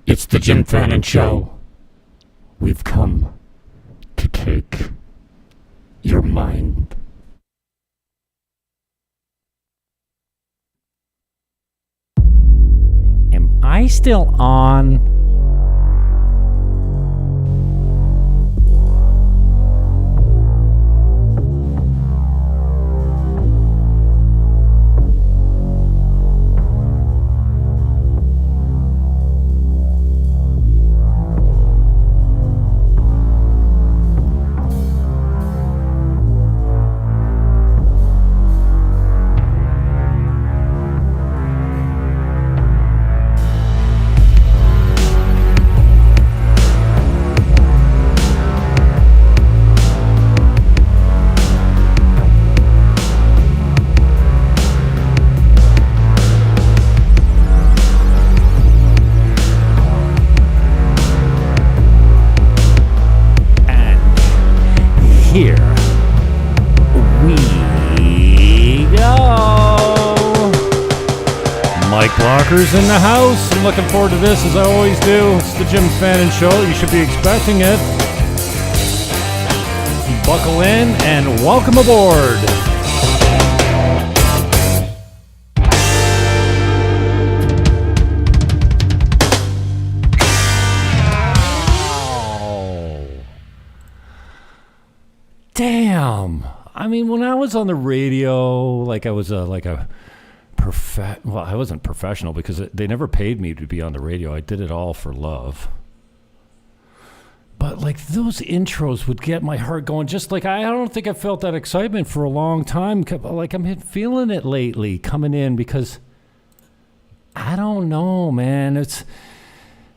It's the Jim Fannin Show. We've come to take your mind. Am I still on? Here we go. Mike Blocker's in the house. I'm looking forward to this as I always do. It's the Jim Fannin Show. You should be expecting it. Buckle in and welcome aboard. Damn. I mean, when I was on the radio, like I was I wasn't professional because they never paid me to be on the radio. I did it all for love. But like those intros would get my heart going. Just like I don't think I felt that excitement for a long time. Like I'm feeling it lately coming in because I don't know, man. It's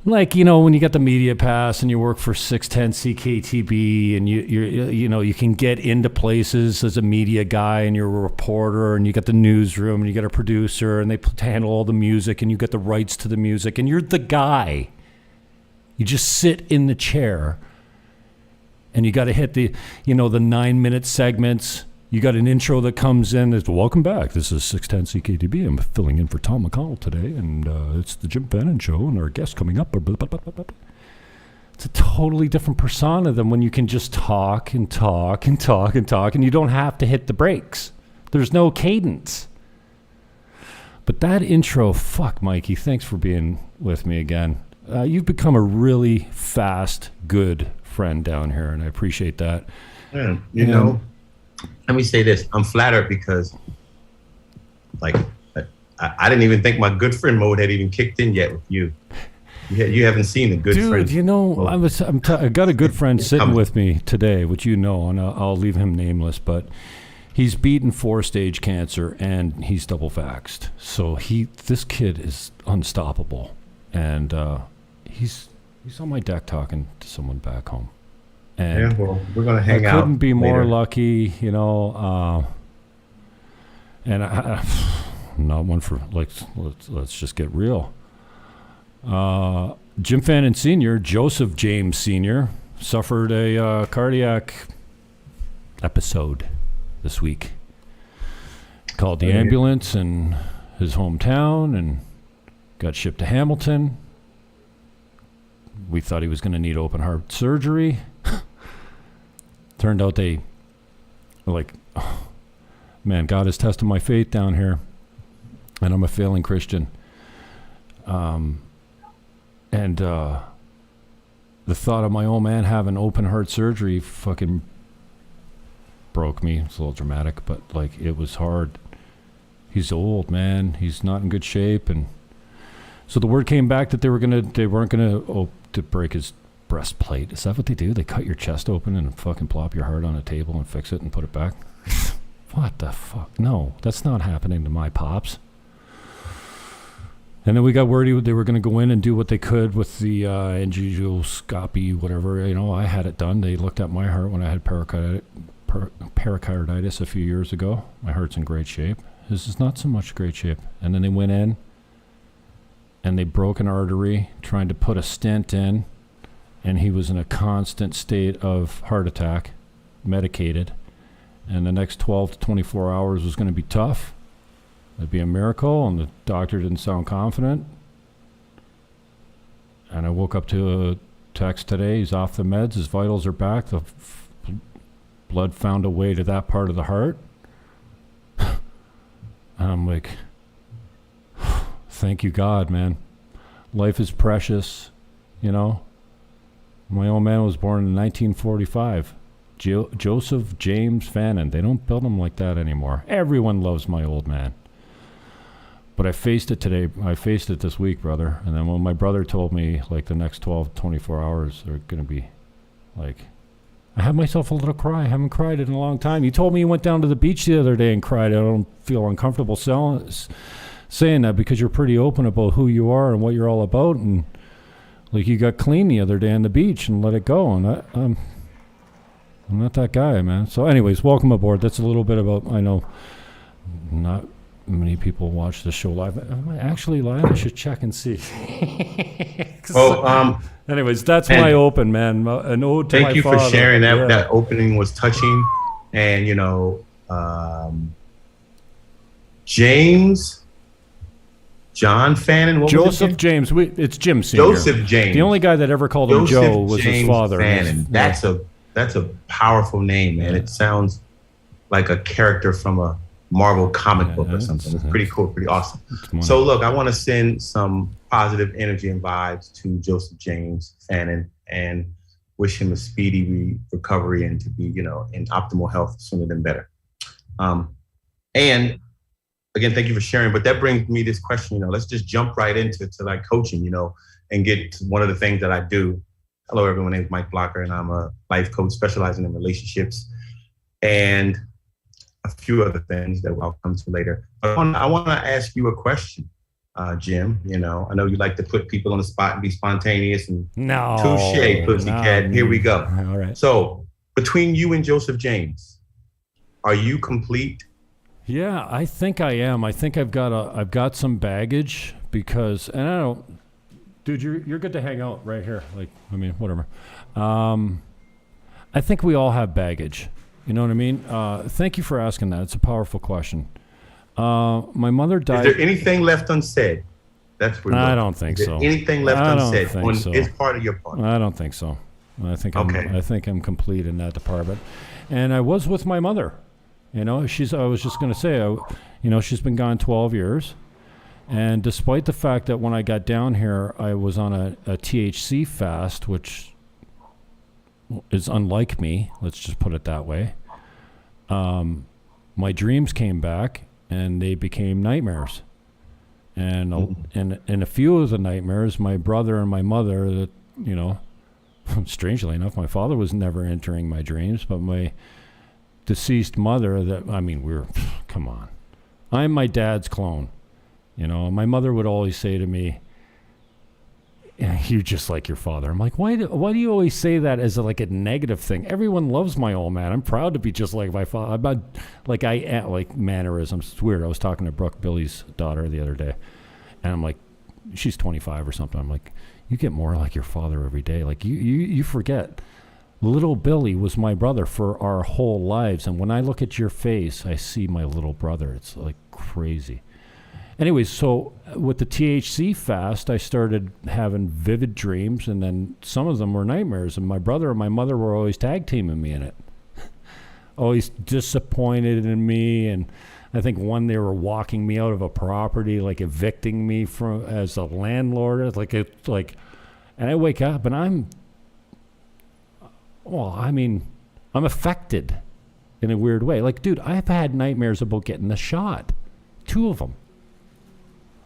like, you know, when you got the media pass and you work for 610 CKTB and you can get into places as a media guy and you're a reporter and you got the newsroom and you got a producer and they handle all the music and you get the rights to the music and you're the guy. You just sit in the chair and you got to hit the 9-minute segments. You got an intro that comes in. It's, welcome back. This is 610 CKTB. I'm filling in for Tom McConnell today, and it's the Jim Fannin Show, and our guest coming up. It's a totally different persona than when you can just talk and talk and talk and talk, and you don't have to hit the brakes. There's no cadence. But that intro, fuck, Mikey, thanks for being with me again. You've become a really fast, good friend down here, and I appreciate that. Yeah, you know. Let me say this. I'm flattered because, like, I didn't even think my good friend mode had even kicked in yet with you. You haven't seen a good friend. Dude, you know, I got a good friend sitting with me today, which you know, and I'll leave him nameless, but he's beaten 4-stage cancer, and he's double vaxxed. So this kid is unstoppable, and he's on my deck talking to someone back home. And yeah, well, we're gonna hang out. I couldn't be more later. lucky, you know. And I'm not one for let's just get real. Jim Fannin Sr., Joseph James Sr., suffered a cardiac episode this week. Called the ambulance in his hometown and got shipped to Hamilton. We thought he was going to need open heart surgery. Turned out they were like, oh, man, God is testing my faith down here. And I'm a failing Christian. And the thought of my old man having open heart surgery fucking broke me. It's a little dramatic, but like it was hard. He's old, man. He's not in good shape. And so the word came back that they weren't gonna to break his breastplate. Is that what they do? They cut your chest open and fucking plop your heart on a table and fix it and put it back? What the fuck? No, that's not happening to my pops. And then we got word they were going to go in and do what they could with the angioscopy, whatever. You know, I had it done. They looked at my heart when I had pericarditis a few years ago. My heart's in great shape. This is not so much great shape. And then they went in and they broke an artery trying to put a stent in. And he was in a constant state of heart attack, medicated. And the next 12 to 24 hours was going to be tough. It'd be a miracle, and the doctor didn't sound confident. And I woke up to a text today. He's off the meds. His vitals are back. The blood found a way to that part of the heart. And I'm like, thank you, God, man. Life is precious, you know. My old man was born in 1945. Joseph James Fannin. They don't build them like that anymore. Everyone loves my old man. But I faced it today. I faced it this week, brother. And then when my brother told me, like, the next 12, 24 hours are going to be, like, I had myself a little cry. I haven't cried in a long time. You told me you went down to the beach the other day and cried. I don't feel uncomfortable saying that because you're pretty open about who you are and what you're all about. And, like, you got clean the other day on the beach and let it go. And I'm not that guy, man. So anyways, welcome aboard. That's a little bit about, I know, not many people watch the show live. Am I actually live? I should check and see. Well, anyways, that's my open, man. An ode to my father. Thank you for sharing that. Yeah. That opening was touching. And, you know, John Fannin, Joseph James. It's Jim Sr. Joseph James. The only guy that ever called him Joe was his father. Fannin. That's a powerful name, man. It sounds like a character from a Marvel comic book or something. It's pretty cool, pretty awesome. So look, I want to send some positive energy and vibes to Joseph James Fannin and wish him a speedy recovery and to be, you know, in optimal health sooner than better. And again, thank you for sharing. But that brings me this question, you know, let's just jump right into like coaching, you know, and get to one of the things that I do. Hello, everyone. My name is Mike Blocker, and I'm a life coach specializing in relationships and a few other things that I'll come to later. But I want to ask you a question, Jim. You know, I know you like to put people on the spot and be spontaneous and touche, pussycat. Here we go. All right. So between you and Joseph James, are you complete? Yeah, I think I am. I think I've got some baggage because, and I don't, dude, you're good to hang out right here. Like, I mean, whatever. I think we all have baggage. You know what I mean? Thank you for asking that. It's a powerful question. My mother died. Is there anything left unsaid? That's where I don't think so. Anything left unsaid on his part or your part? I don't think so. I think okay. I think I'm complete in that department. And I was with my mother. You know, I was just going to say, you know, she's been gone 12 years. And despite the fact that when I got down here, I was on a THC fast, which is unlike me, let's just put it that way. My dreams came back and they became nightmares. And in a few of the nightmares, my brother and my mother, that, you know, strangely enough, my father was never entering my dreams, but my deceased mother, come on. I'm my dad's clone. You know, my mother would always say to me, yeah, you're just like your father. I'm like, why do you always say that as like a negative thing? Everyone loves my old man. I'm proud to be just like my father. I'm not, like, I am, like, mannerisms. It's weird. I was talking to Brooke, Billy's daughter, the other day, and I'm like, she's 25 or something. I'm like, you get more like your father every day. Like, you forget. Little Billy was my brother for our whole lives, and when I look at your face, I see my little brother. It's like crazy. Anyways, so with the THC fast, I started having vivid dreams, and then some of them were nightmares, and my brother and my mother were always tag teaming me in it. Always disappointed in me, and I think one, they were walking me out of a property, like evicting me from as a landlord, and I wake up and I'm affected in a weird way. Like, dude, I've had nightmares about getting the shot. 2 of them.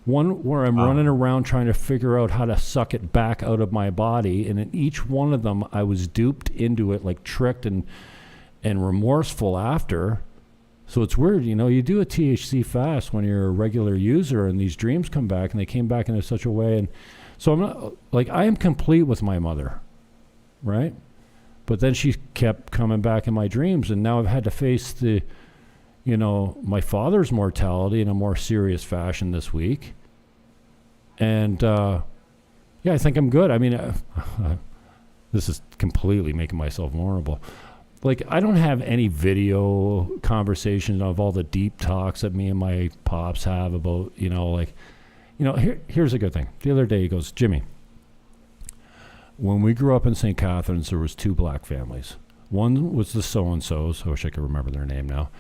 One where I'm running around trying to figure out how to suck it back out of my body, and in each one of them, I was duped into it, like tricked and remorseful after. So it's weird, you know, you do a THC fast when you're a regular user, and these dreams come back, and they came back in such a way. And so I'm not, like, I am complete with my mother, right? But then she kept coming back in my dreams, and now I've had to face the, you know, my father's mortality in a more serious fashion this week. And, yeah, I think I'm good. I mean, this is completely making myself vulnerable. Like, I don't have any video conversations of all the deep talks that me and my pops have about, you know, like, you know, here's a good thing. The other day he goes, Jimmy, when we grew up in St. Catharines, there was 2 black families. One was the so-and-sos. I wish I could remember their name now.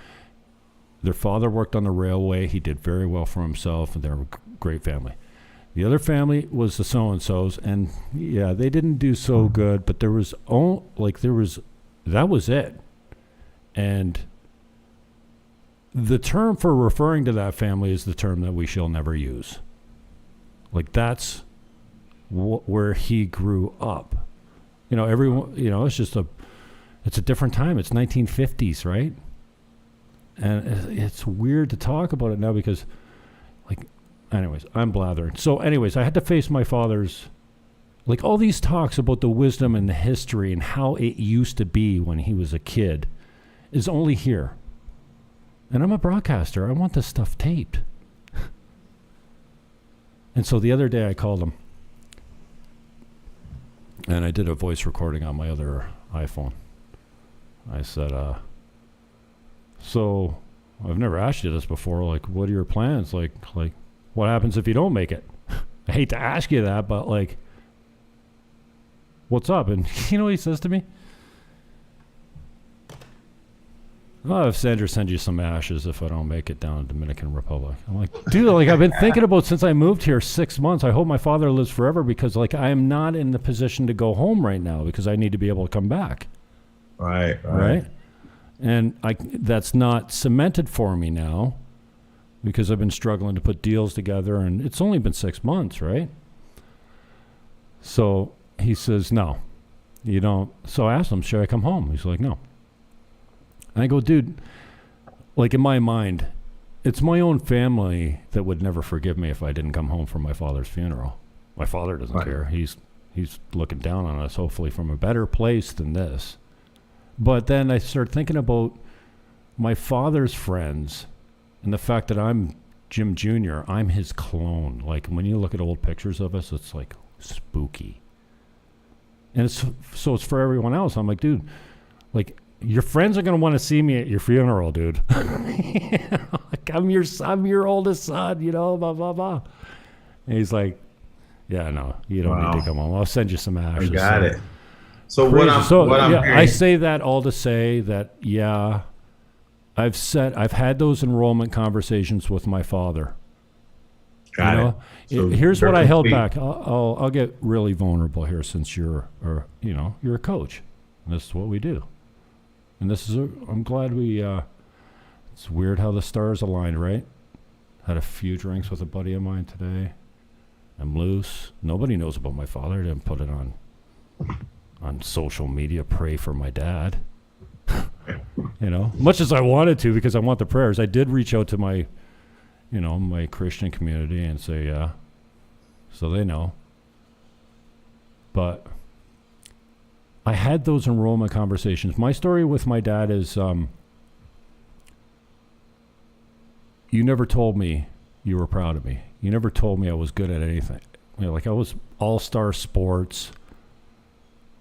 Their father worked on the railway. He did very well for himself, and they were a great family. The other family was the so-and-sos, and yeah, they didn't do so good, but that was it. And the term for referring to that family is the term that we shall never use. Like, that's where he grew up. Everyone, it's a different time. It's 1950s, right? And it's weird to talk about it now because, anyways, I'm blathering. So anyways, I had to face my father's, all these talks about the wisdom and the history and how it used to be when he was a kid is only here. And I'm a broadcaster. I want this stuff taped. And so the other day I called him. And I did a voice recording on my other iPhone. I said, so I've never asked you this before. What are your plans? What happens if you don't make it? I hate to ask you that, but what's up? And you know what he says to me? Oh, if Sandra sends you some ashes if I don't make it down to Dominican Republic. I'm like, dude, I've been thinking about since I moved here 6 months. I hope my father lives forever because I am not in the position to go home right now because I need to be able to come back. Right. And that's not cemented for me now because I've been struggling to put deals together, and it's only been 6 months, right? So he says, no, you don't. So I asked him, should I come home? He's like, no. And I go, dude, in my mind, it's my own family that would never forgive me if I didn't come home for my father's funeral. My father doesn't care. He's looking down on us, hopefully from a better place than this. But then I start thinking about my father's friends and the fact that I'm Jim Jr., I'm his clone. When you look at old pictures of us, it's spooky. And it's for everyone else. I'm like, dude, your friends are going to want to see me at your funeral, dude. I'm your oldest son, blah, blah, blah. And he's like, yeah, no, you don't need to come home. I'll send you some ashes. I got it. So crazy. what I'm hearing, I say that all to say that, yeah, I've had those enrollment conversations with my father. Got it. So here's what I held back. I'll get really vulnerable here since you're a coach. And this is what we do. And I'm glad it's weird how the stars aligned, right? Had a few drinks with a buddy of mine today. I'm loose. Nobody knows about my father. I didn't put it on social media. Pray for my dad. Much as I wanted to because I want the prayers. I did reach out to my Christian community and say, yeah, so they know. But I had those enrollment conversations. My story with my dad is, you never told me you were proud of me. You never told me I was good at anything. I was all-star sports.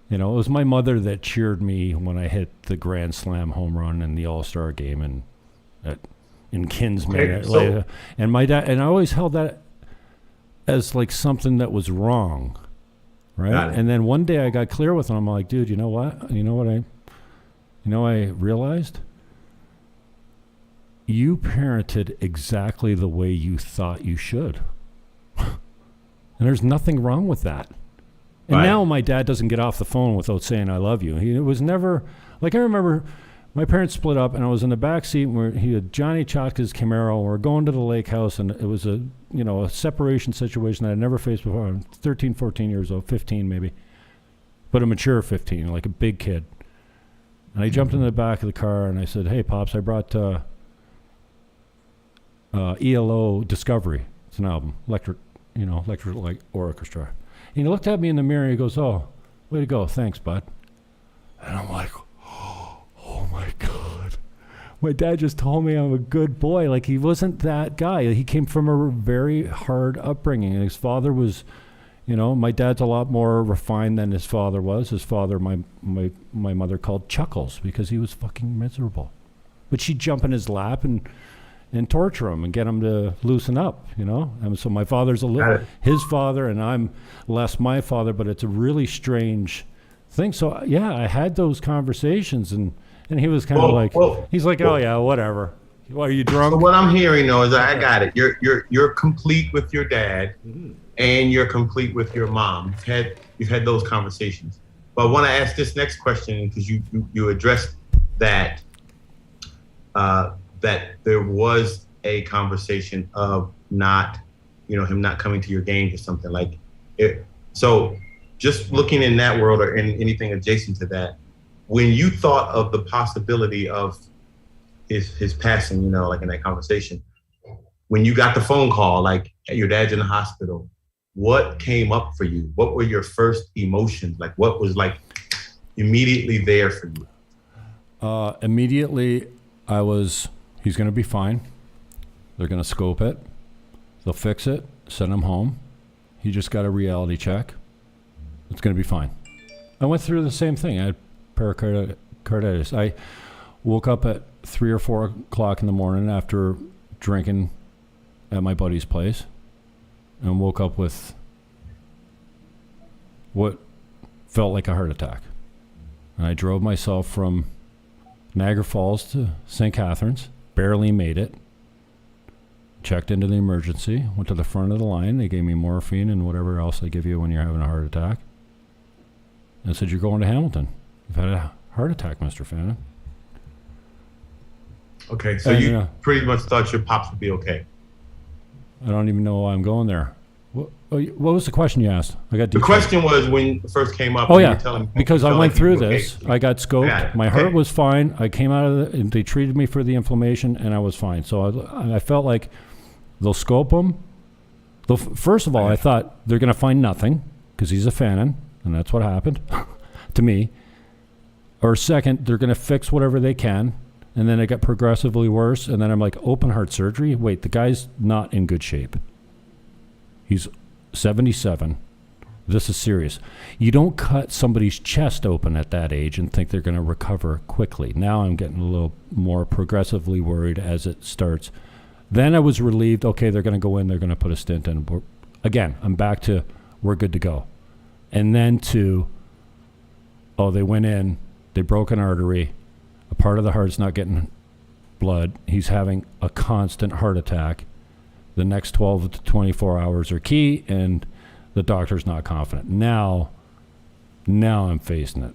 It was my mother that cheered me when I hit the Grand Slam home run in the All-Star game in Kinsman. Okay, and my dad, and I always held that as something that was wrong. Right. And then one day I got clear with him. I'm like, dude, you know what I realized? You parented exactly the way you thought you should. And there's nothing wrong with that. And now my dad doesn't get off the phone without saying, I love you. It was never, I remember my parents split up and I was in the back seat where he had Johnny Chotka's Camaro. We're going to the lake house and it was a separation situation that I'd never faced before. I'm 13, 14 years old, 15 maybe, but a mature 15, a big kid. And I jumped in the back of the car and I said, hey, Pops, I brought ELO Discovery. It's an album, electric orchestra. And he looked at me in the mirror and he goes, oh, way to go. Thanks, bud. And I'm like, oh my God. My dad just told me I'm a good boy. He wasn't that guy. He came from a very hard upbringing. And his father was, my dad's a lot more refined than his father was. His father, my mother called Chuckles because he was fucking miserable. But she'd jump in his lap and, and torture him and get him to loosen up, you know? And so my father's his father, and I'm less my father, but it's a really strange thing. So yeah, I had those conversations, and he was kind of like, he's like, oh yeah, whatever. Well, are you drunk? So what I'm hearing though is I got it. You're complete with your dad, and you're complete with your mom. You've had those conversations. But I want to ask this next question because you addressed that that there was a conversation of not, him not coming to your games or something like it. So just looking in that world or in anything adjacent to that, when you thought of the possibility of his passing, like in that conversation, when you got the phone call, like your dad's in the hospital, what came up for you? What were your first emotions? Like what was like immediately there for you? Immediately he's going to be fine. They're going to scope it. They'll fix it, send him home. He just got a reality check. It's going to be fine. I went through the same thing. I had pericarditis. I woke up at 3 or 4 o'clock in the morning after drinking at my buddy's place and woke up with what felt like a heart attack. And I drove myself from Niagara Falls to St. Catharines, barely made it, checked into the emergency, went to the front of the line. They gave me morphine and whatever else they give you when you're having a heart attack. And said, you're going to Hamilton. You've had a heart attack, Mr. Fannin. Okay, so you pretty much thought your pops would be okay. I don't even know why I'm going there. What was the question you asked? The question was when it first came up. Oh yeah, because I went through this. I got scoped. My heart was fine. I came out of it. They treated me for the inflammation, and I was fine. So I felt like they'll scope him. First of all, I thought they're going to find nothing because he's a Fannin, and that's what happened to me. Or second, they're going to fix whatever they can, and then it got progressively worse. And then I'm like, open heart surgery? Wait, the guy's not in good shape. He's 77. This is serious. You don't cut somebody's chest open at that age and think they're going to recover quickly. Now I'm getting a little more progressively worried as it starts. Then I was relieved, okay, they're going to go in, they're going to put a stent in. Again, I'm back to, we're good to go. And then they went in, they broke an artery, a part of the heart's not getting blood. He's having a constant heart attack. The next 12 to 24 hours are key, and the doctor's not confident. Now I'm facing it.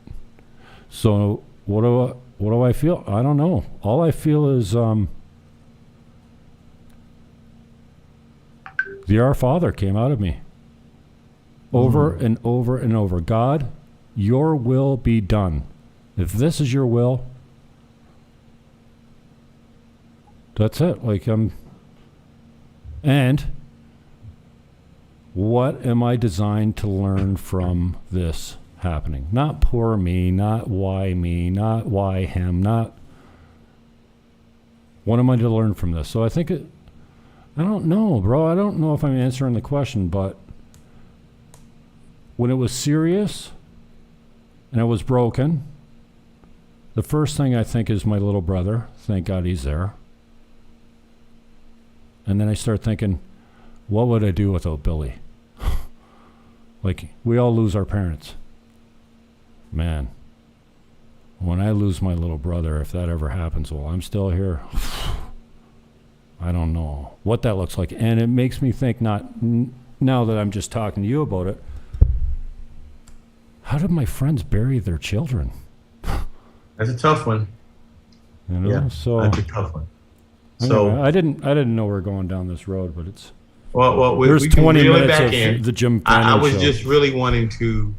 So what do I feel? I don't know. All I feel is the Our Father came out of me over and over and over. God, your will be done. If this is your will, that's it. And what am I designed to learn from this happening? Not poor me, not why him, not what am I to learn from this? So I think I don't know, bro. I don't know if I'm answering the question, but when it was serious and it was broken, the first thing I think is my little brother. Thank God he's there. And then I start thinking, what would I do without Billy? We all lose our parents. Man, when I lose my little brother, if that ever happens while I'm still here, I don't know what that looks like. And it makes me think, not now that I'm just talking to you about it, how did my friends bury their children? That's a tough one. Yeah, so that's a tough one. So I didn't know we were going down this road, but it's there's 20 minutes of the Jim Fannin I was show. just really wanting to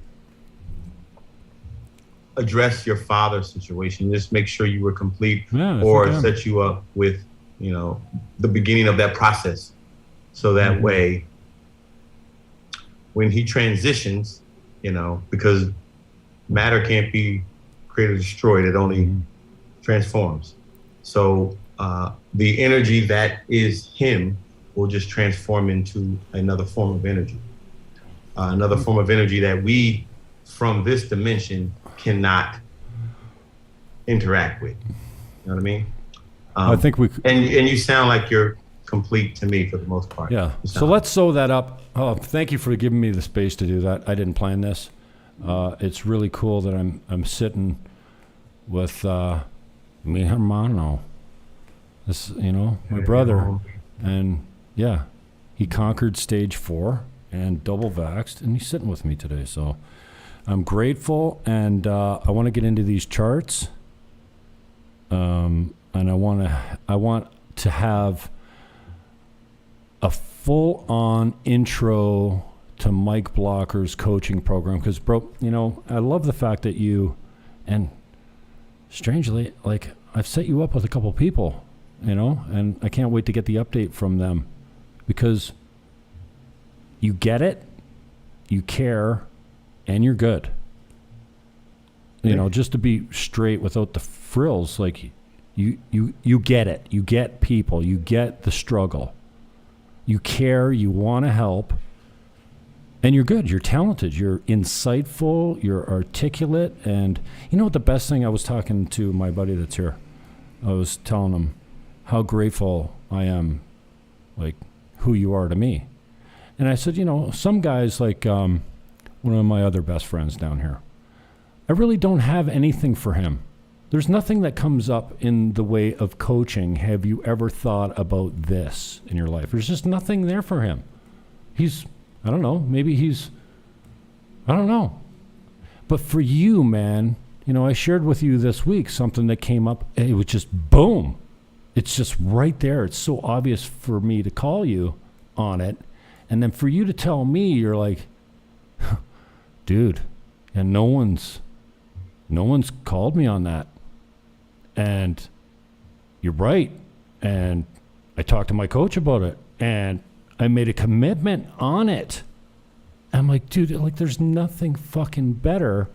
address your father's situation, just make sure you were complete, or set you up with the beginning of that process, so that way when he transitions, because matter can't be created or destroyed, it only transforms. So the energy that is him will just transform into another form of energy. Another form of energy that we, from this dimension, cannot interact with. You know what I mean? I think we. And you sound like you're complete to me for the most part. Yeah. So let's sew that up. Oh, thank you for giving me the space to do that. I didn't plan this. It's really cool that I'm sitting with mi hermano, this, my brother, and yeah, he conquered stage 4 and double vaxxed, and he's sitting with me today. So I'm grateful, and I want to get into these charts, and I want to have a full-on intro to Mike Blocker's coaching program, because, bro, I love the fact that you, and strangely, like, I've set you up with a couple people, and I can't wait to get the update from them, because you get it, you care, and you're good. Just to be straight without the frills, like, you get it. You get people. You get the struggle. You care. You want to help. And you're good. You're talented. You're insightful. You're articulate. And you know what the best thing, I was talking to my buddy that's here. I was telling him how grateful I am, like, who you are to me. And I said, some guys, like one of my other best friends down here, I really don't have anything for him. There's nothing that comes up in the way of coaching. Have you ever thought about this in your life? There's just nothing there for him. I don't know, I don't know. But for you, man, I shared with you this week something that came up. It was just boom. It's just right there. It's so obvious for me to call you on it. And then for you to tell me, you're like, dude, and no one's called me on that. And you're right. And I talked to my coach about it, and I made a commitment on it. I'm like, dude, like, there's nothing fucking better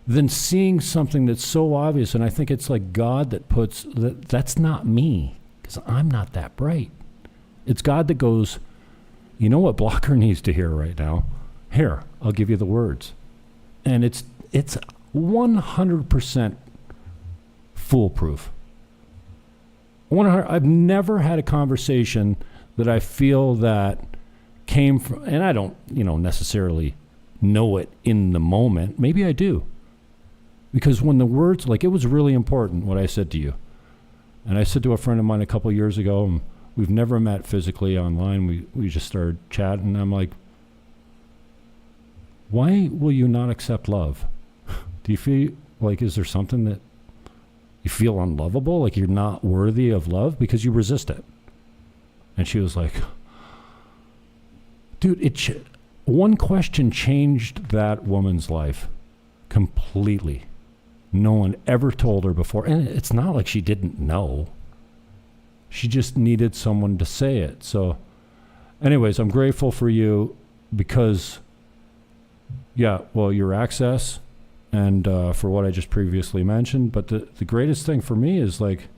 than seeing something that's so obvious. And I think it's like God that puts that's not me, because I'm not that bright. It's God that goes, you know what Blocker needs to hear right now? Here, I'll give you the words. And it's 100% foolproof. I've never had a conversation that I feel that came from, and I don't, necessarily know it in the moment. Maybe I do. Because when the words, like, it was really important what I said to you. And I said to a friend of mine a couple years ago, and we've never met physically online. We just started chatting, and I'm like, why will you not accept love? Do you feel like, is there something that you feel unlovable, like you're not worthy of love because you resist it? And she was like, dude, one question changed that woman's life completely. No one ever told her before. And it's not like she didn't know. She just needed someone to say it. So anyways, I'm grateful for you because, your access and for what I just previously mentioned. But the greatest thing for me is, like,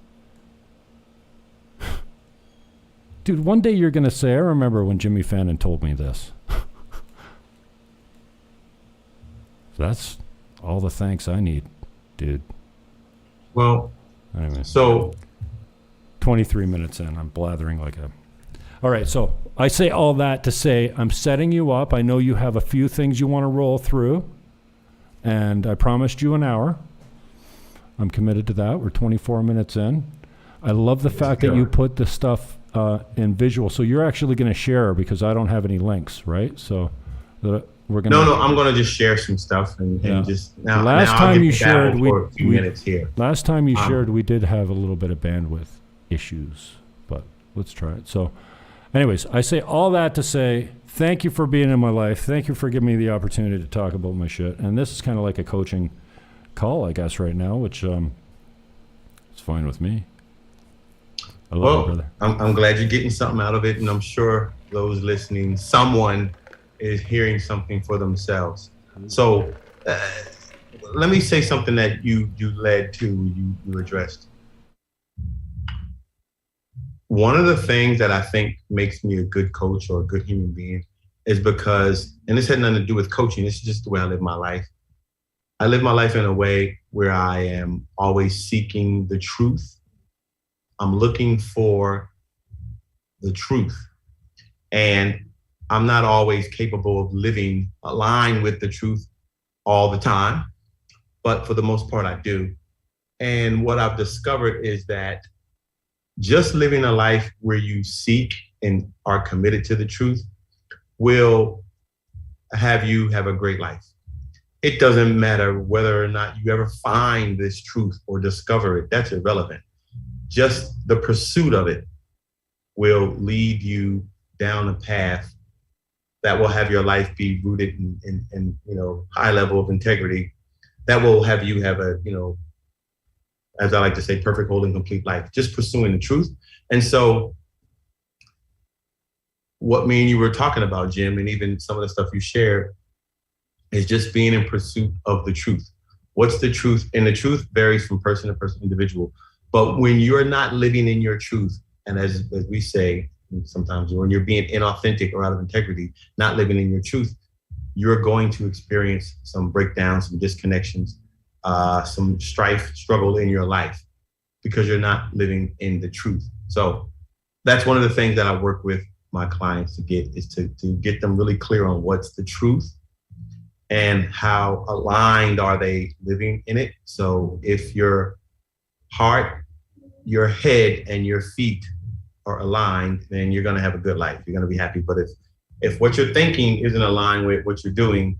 dude, one day you're going to say, I remember when Jimmy Fallon told me this. That's all the thanks I need, dude. Well, anyway, so 23 minutes in, I'm blathering like a... All right, so I say all that to say I'm setting you up. I know you have a few things you want to roll through, and I promised you an hour. I'm committed to that. We're 24 minutes in. I love the fact that you put the stuff in visual. So you're actually going to share, because I don't have any links, right? So we're going to... No, I'm going to just share some stuff and just... Now, last time you shared, minutes here. Last time you shared, we did have a little bit of bandwidth issues, but let's try it. So anyways, I say all that to say thank you for being in my life. Thank you for giving me the opportunity to talk about my shit. And this is kind of like a coaching call, I guess, right now, which it's fine with me. I love you, brother. I'm glad you're getting something out of it, and I'm sure those listening, someone is hearing something for themselves. So let me say something that you led to, you addressed. One of the things that I think makes me a good coach or a good human being is because, and this had nothing to do with coaching, this is just the way I live my life. I live my life in a way where I am always seeking the truth I'm looking for the truth. And I'm not always capable of living aligned with the truth all the time, but for the most part, I do. And what I've discovered is that just living a life where you seek and are committed to the truth will have you have a great life. It doesn't matter whether or not you ever find this truth or discover it. That's irrelevant. Just the pursuit of it will lead you down a path that will have your life be rooted in high level of integrity. That will have you have a, as I like to say, perfect, whole, and complete life, just pursuing the truth. And so what me and you were talking about, Jim, and even some of the stuff you shared, is just being in pursuit of the truth. What's the truth? And the truth varies from person to person, individual. But when you're not living in your truth, and as we say, sometimes when you're being inauthentic or out of integrity, not living in your truth, you're going to experience some breakdowns, some disconnections, some strife, struggle in your life because you're not living in the truth. So that's one of the things that I work with my clients to get is to get them really clear on what's the truth and how aligned are they living in it. So if your heart, your head, and your feet are aligned, then you're going to have a good life. You're going to be happy. But if what you're thinking isn't aligned with what you're doing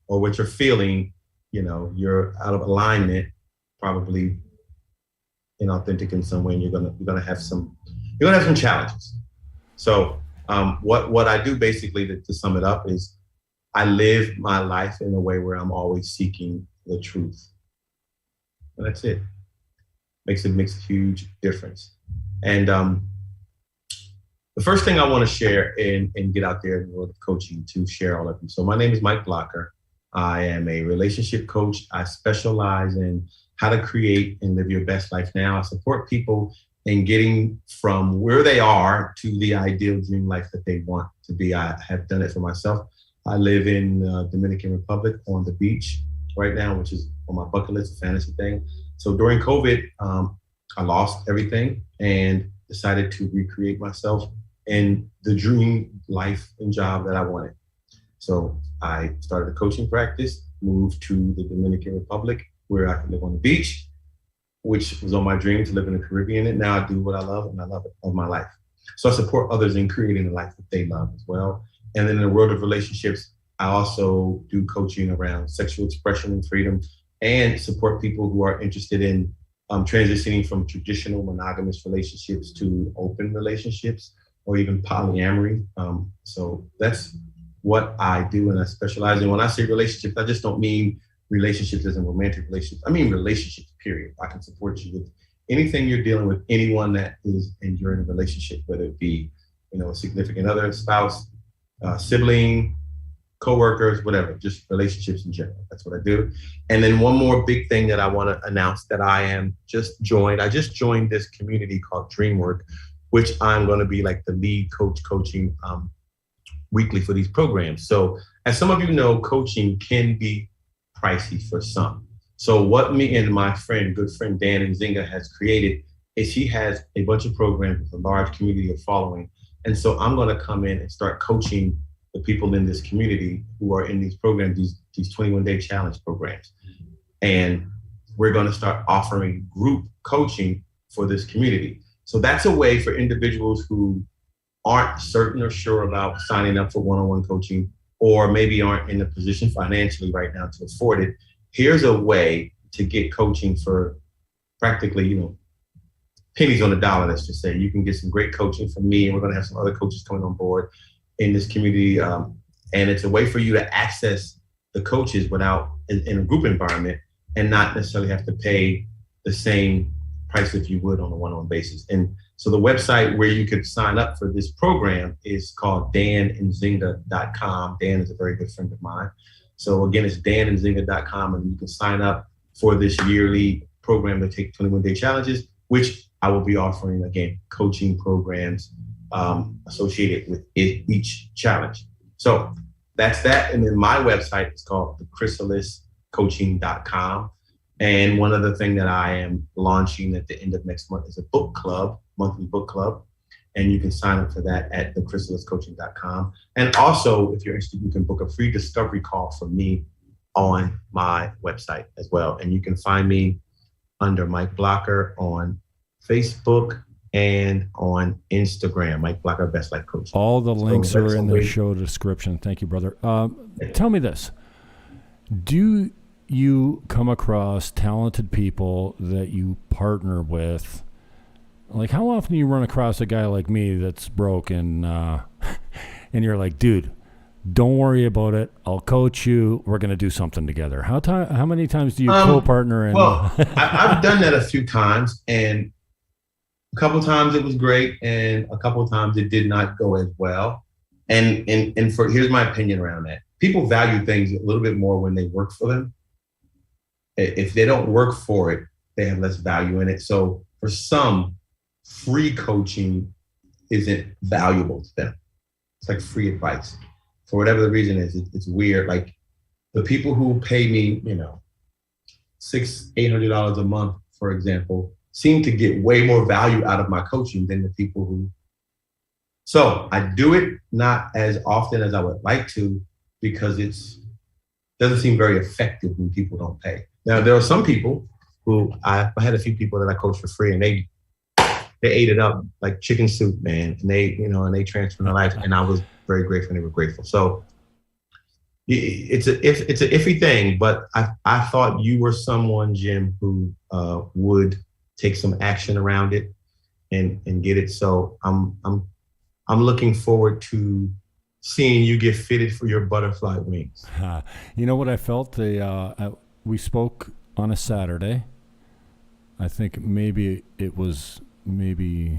or what you're feeling, you're out of alignment, probably inauthentic in some way, and you're gonna have some challenges. So what I do basically to sum it up is I live my life in a way where I'm always seeking the truth. And that's it. Makes a huge difference. And the first thing I want to share and get out there in the world of coaching to share all of you. So my name is Mike Blocker. I am a relationship coach. I specialize in how to create and live your best life now. I support people in getting from where they are to the ideal dream life that they want to be. I have done it for myself. I live in Dominican Republic on the beach right now, which is on my bucket list, a fantasy thing. So during COVID, I lost everything and decided to recreate myself in the dream life and job that I wanted. So I started a coaching practice, moved to the Dominican Republic where I could live on the beach, which was on my dream to live in the Caribbean. And now I do what I love and I love it of my life. So I support others in creating a life that they love as well. And then in the world of relationships, I also do coaching around sexual expression and freedom and support people who are interested in transitioning from traditional monogamous relationships to open relationships or even polyamory. So that's what I do and I specialize in. When I say relationships, I just don't mean relationships as in romantic relationships. I mean relationships, period. I can support you with anything you're dealing with, anyone that is enduring a relationship, whether it be, a significant other, spouse, sibling, coworkers, whatever, just relationships in general. That's what I do. And then one more big thing that I want to announce that I just joined this community called Dreamwork, which I'm going to be like the lead coach coaching weekly for these programs. So as some of you know, coaching can be pricey for some. So what me and my good friend Dan Nzinga has created is he has a bunch of programs with a large community of following. And so I'm going to come in and start coaching the people in this community who are in these programs, these 21-day challenge programs. And we're going to start offering group coaching for this community. So that's a way for individuals who aren't certain or sure about signing up for one-on-one coaching, or maybe aren't in a position financially right now to afford it. Here's a way to get coaching for practically, pennies on the dollar, let's just say. You can get some great coaching from me, and we're going to have some other coaches coming on board in this community. And it's a way for you to access the coaches in a group environment and not necessarily have to pay the same price if you would on a one-on-one basis. And so the website where you could sign up for this program is called danandzinga.com. Dan is a very good friend of mine. So again, it's danandzinga.com, and you can sign up for this yearly program to take 21-day challenges, which I will be offering, again, coaching programs associated with each challenge. So that's that. And then my website is called thechrysaliscoaching.com. And one other thing that I am launching at the end of next month is a book club, monthly book club. And you can sign up for that at thechrysaliscoaching.com. And also, if you're interested, you can book a free discovery call from me on my website as well. And you can find me under Mike Blocker on Facebook and on Instagram, Mike Blocker, Best Life Coach. All the links are in the show description. Thank you, brother. Tell me this. Do you come across talented people that you partner with? Like, how often do you run across a guy like me that's broken and you're like, dude, don't worry about it. I'll coach you. We're going to do something together. How many times do you co-partner? Well, I've done that a few times, and a couple of times it was great, and a couple of times it did not go as well. And here's my opinion around that. People value things a little bit more when they work for them. If they don't work for it, they have less value in it. So for some, free coaching isn't valuable to them. It's like free advice. For whatever the reason is, it's weird. Like the people who pay me, $600-800 a month, for example, seem to get way more value out of my coaching than the people who. So I do it not as often as I would like to, because it doesn't seem very effective when people don't pay. Now, there are some people who I had a few people that I coached for free, and they ate it up like chicken soup, man. And they transformed their life, and I was very grateful, and they were grateful. So it's an iffy thing, but I thought you were someone, Jim, who would take some action around it and get it. So I'm looking forward to seeing you get fitted for your butterfly wings. You know what I felt? We spoke on a Saturday. I think maybe it was Monday.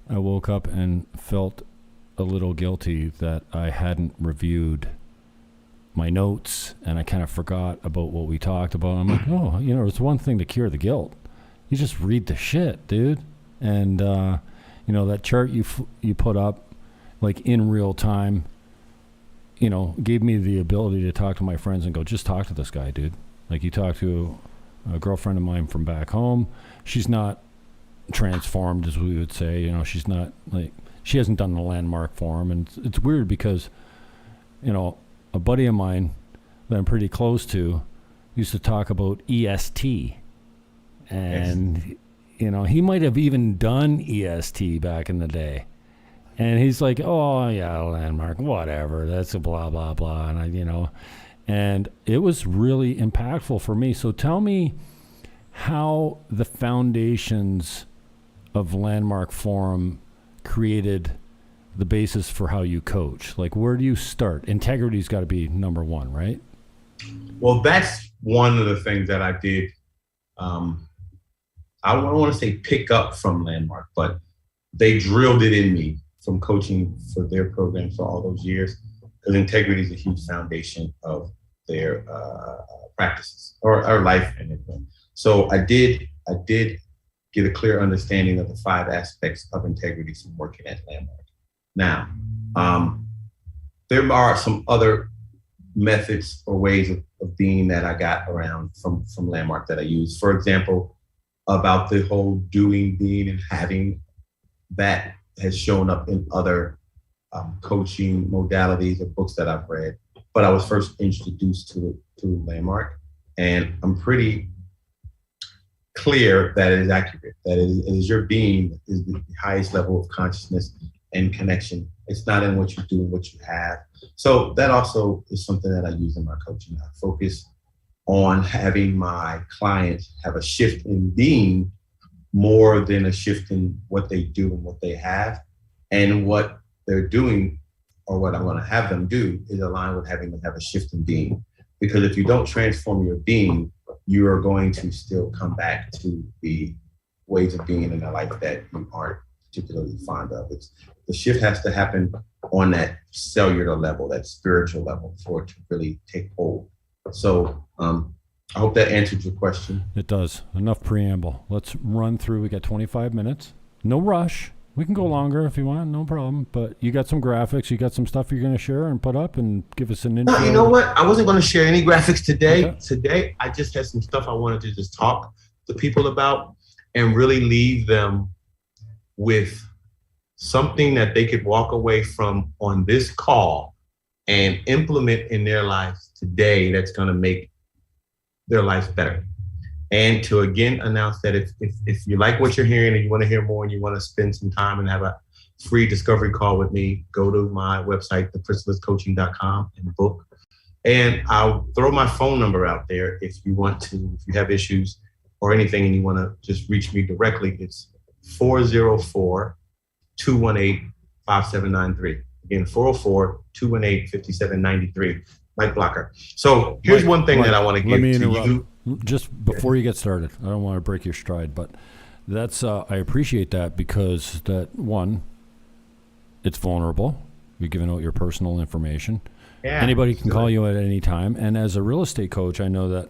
I woke up and felt a little guilty that I hadn't reviewed my notes, and I kind of forgot about what we talked about. I'm like, oh, it's one thing to cure the guilt. You just read the shit, dude. And that chart you put up, like in real time, gave me the ability to talk to my friends and go, just talk to this guy, dude. Like, you talk to a girlfriend of mine from back home. She's not transformed, as we would say. She's not like, she hasn't done the landmark forum. And it's weird because, a buddy of mine that I'm pretty close to used to talk about EST. And, he might have even done EST back in the day. And he's like, oh, yeah, landmark, whatever. That's a blah, blah, blah. And and it was really impactful for me. So tell me how the foundations of Landmark Forum created the basis for how you coach. Like, where do you start? Integrity's got to be number one, right? Well, that's one of the things that I did. I don't want to say pick up from Landmark, but they drilled it in me from coaching for their program for all those years, because integrity is a huge foundation of their practices or life and everything. So I did get a clear understanding of the 5 aspects of integrity from working at Landmark. Now, there are some other methods or ways of being that I got around from Landmark that I use. For example, about the whole doing, being, and having, that has shown up in other coaching modalities or books that I've read. But I was first introduced to Landmark, and I'm pretty clear that it is accurate, that it is your being is the highest level of consciousness and connection. It's not in what you do and what you have. So that also is something that I use in my coaching. I focus on having my clients have a shift in being more than a shift in what they do and what they have. And what they're doing, or what I'm going to have them do, is align with having them have a shift in being. Because if you don't transform your being, you are going to still come back to the ways of being in a life that you aren't particularly fond of. The shift has to happen on that cellular level, that spiritual level, for it to really take hold. So I hope that answered your question. It does. Enough preamble. Let's run through. We got 25 minutes. No rush. We can go longer if you want, no problem. But you got some graphics, you got some stuff you're going to share and put up and give us an intro. No, you know what? I wasn't going to share any graphics today. Okay. Today, I just had some stuff I wanted to just talk to people about and really leave them with something that they could walk away from on this call and implement in their lives today that's going to make their lives better. And to again announce that if you like what you're hearing and you want to hear more and you want to spend some time and have a free discovery call with me, go to my website, thechrysaliscoaching.com, and book. And I'll throw my phone number out there if you want to, if you have issues or anything and you want to just reach me directly. It's 404-218-5793. Again, 404-218-5793. Mike Blocker. So here's one thing that I want to give to you. Just before you get started, I don't want to break your stride, but that's I appreciate that because that one, it's vulnerable. You're giving out your personal information. Yeah, anybody can call you at any time. And as a real estate coach, I know that,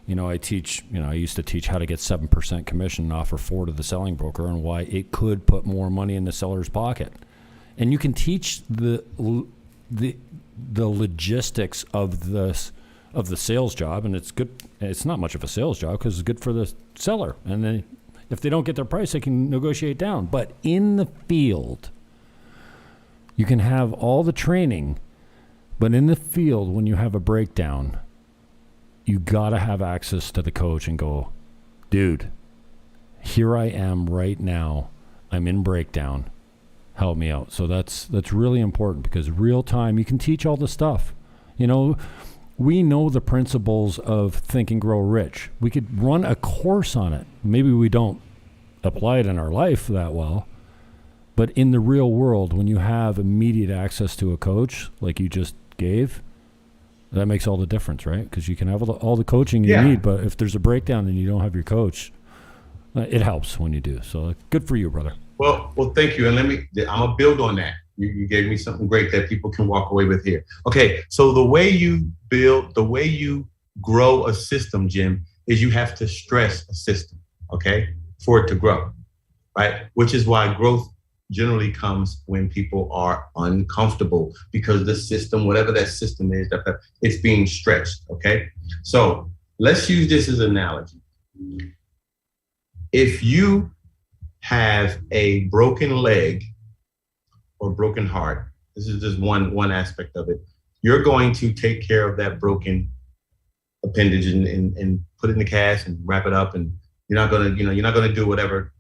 I teach, I used to teach how to get 7% commission and offer 4 to the selling broker and why it could put more money in the seller's pocket. And you can teach the logistics of this, of the sales job, and it's good. It's not much of a sales job because it's good for the seller. And then if they don't get their price, they can negotiate down. But in the field, you can have all the training, but in the field, when you have a breakdown, you got to have access to the coach and go, dude, here I am right now. I'm in breakdown. Help me out. So that's really important because real time, you can teach all the stuff. We know the principles of Think and Grow Rich. We could run a course on it. Maybe we don't apply it in our life that well, but in the real world, when you have immediate access to a coach like you just gave, that makes all the difference, right? Because you can have all the coaching you need, but if there's a breakdown and you don't have your coach, it helps when you do. So good for you, brother. Well, thank you. And I'm gonna build on that. You gave me something great that people can walk away with here. Okay, so the way you grow a system, Jim, is you have to stress a system, okay, for it to grow, right? Which is why growth generally comes when people are uncomfortable because the system, whatever that system is, it's being stretched, okay? So let's use this as an analogy. If you have a broken leg or broken heart, this is just one aspect of it, you're going to take care of that broken appendage and put it in the cast and wrap it up, and you're not gonna do whatever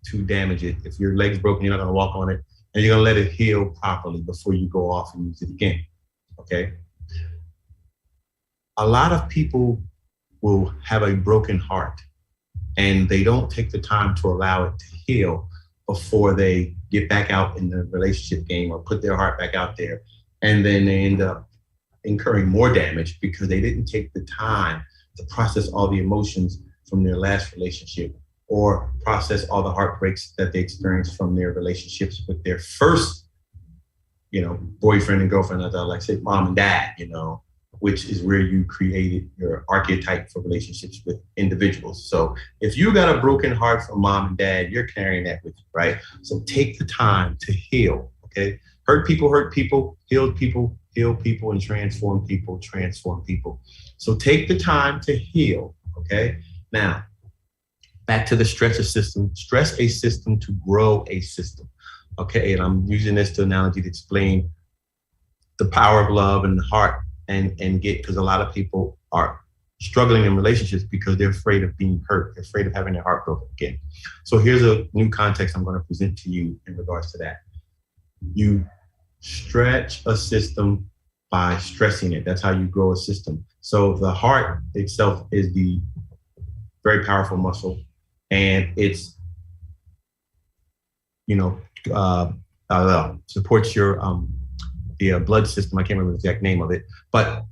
to damage it. If your leg's broken, you're not gonna walk on it, and you're gonna let it heal properly before you go off and use it again, okay? A lot of people will have a broken heart and they don't take the time to allow it to heal before they get back out in the relationship game or put their heart back out there. And then they end up incurring more damage because they didn't take the time to process all the emotions from their last relationship or process all the heartbreaks that they experienced from their relationships with their first, boyfriend and girlfriend, as I like to say, mom and dad, which is where you created your archetype for relationships with individuals. So if you got a broken heart from mom and dad, you're carrying that with you, right? So take the time to heal, okay? Hurt people, healed people, heal people, and transform people, transform people. So take the time to heal, okay? Now, back to the stretch a system. Stress a system to grow a system, okay? And I'm using this analogy to explain the power of love and the heart and get, because a lot of people are struggling in relationships because they're afraid of being hurt. They're afraid of having their heart broken again. So here's a new context I'm going to present to you in regards to that. You stretch a system by stressing it. That's how you grow a system. So the heart itself is the very powerful muscle, and it's, supports your the blood system. I can't remember the exact name of it, but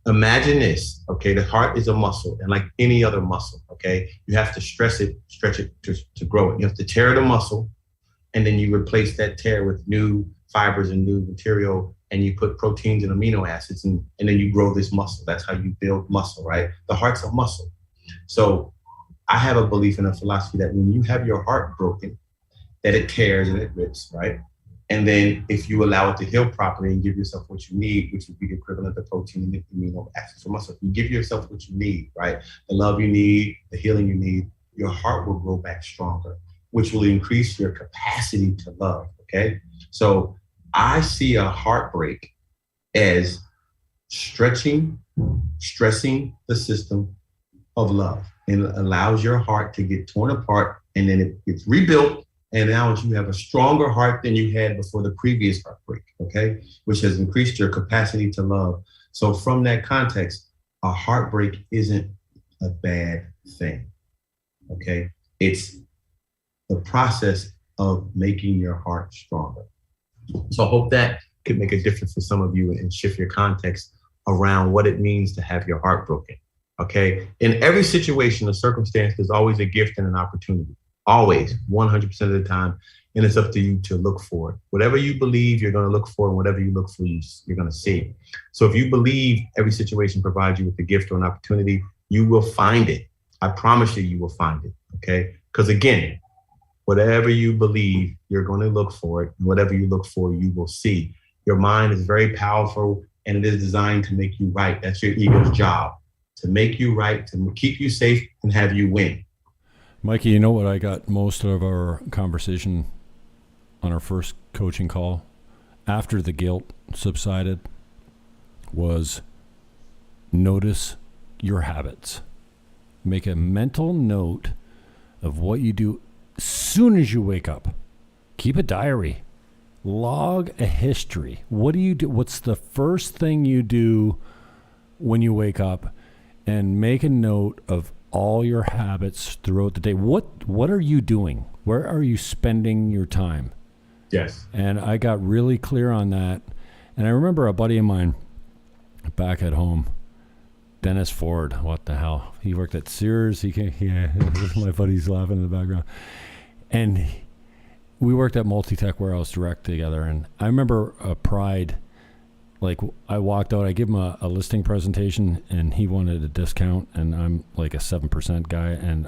imagine this, okay? The heart is a muscle, and like any other muscle, okay, you have to stretch it to grow it. You have to tear the muscle, and then you replace that tear with new fibers and new material, and you put proteins and amino acids, and then you grow this muscle. That's how you build muscle, right? The heart's a muscle. So I have a belief in a philosophy that when you have your heart broken, that it tears and it rips, right? And then if you allow it to heal properly and give yourself what you need, which would be the equivalent of protein and amino acids from muscle, you give yourself what you need, right? The love you need, the healing you need, your heart will grow back stronger, which will increase your capacity to love, okay? So I see a heartbreak as stressing the system of love, and it allows your heart to get torn apart, and then it gets rebuilt, and now you have a stronger heart than you had before the previous heartbreak, okay? Which has increased your capacity to love. So from that context, a heartbreak isn't a bad thing, okay? It's the process of making your heart stronger. So I hope that could make a difference for some of you and shift your context around what it means to have your heart broken, okay? In every situation or circumstance, there's always a gift and an opportunity. Always, 100% of the time. And it's up to you to look for it. Whatever you believe, you're going to look for, and whatever you look for, you're going to see. So if you believe every situation provides you with a gift or an opportunity, you will find it. I promise you, you will find it, okay? Because again, whatever you believe, you're going to look for it. And whatever you look for, you will see. Your mind is very powerful, and it is designed to make you right. That's your ego's job, to make you right, to keep you safe and have you win. Mikey, you know what I got most of our conversation on our first coaching call after the guilt subsided was notice your habits. Make a mental note of what you do as soon as you wake up. Keep a diary. Log a history. What do you do? What's the first thing you do when you wake up? And make a note of all your habits throughout the day. What are you doing? Where are you spending your time? Yes. And I got really clear on that. And I remember a buddy of mine back at home, Dennis Ford. What the hell? He worked at Sears. My buddy's laughing in the background. And we worked at Multi-Tech Warehouse Direct together. And I remember a pride. Like, I walked out, I gave him a listing presentation, and he wanted a discount, and I'm like a 7% guy, and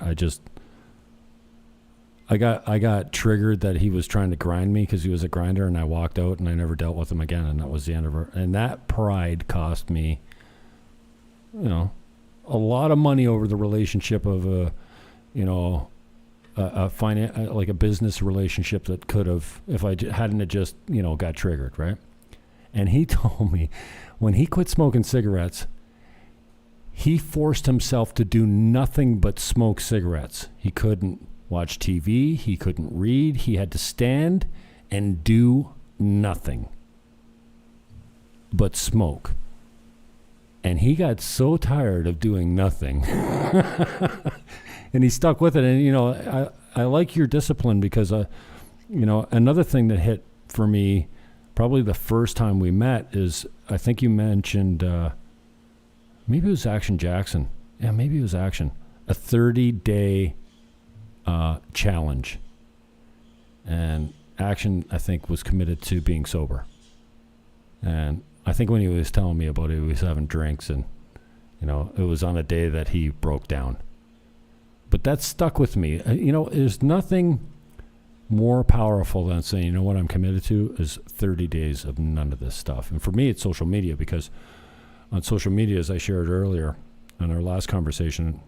I got triggered that he was trying to grind me because he was a grinder, and I walked out, and I never dealt with him again, and that was the end of it. And that pride cost me, a lot of money over the relationship of like a business relationship that could have, if I hadn't just, got triggered, right? And he told me when he quit smoking cigarettes, he forced himself to do nothing but smoke cigarettes. He couldn't watch TV. He couldn't read. He had to stand and do nothing but smoke. And he got so tired of doing nothing. And he stuck with it. And, I like your discipline because, another thing that hit for me probably the first time we met is, I think you mentioned, maybe it was Action Jackson. Yeah, maybe it was Action. A 30-day challenge. And Action, I think, was committed to being sober. And I think when he was telling me about it, he was having drinks, and, it was on a day that he broke down. But that stuck with me. There's nothing more powerful than saying, you know what I'm committed to is 30 days of none of this stuff. And for me, it's social media, because on social media, as I shared earlier in our last conversation,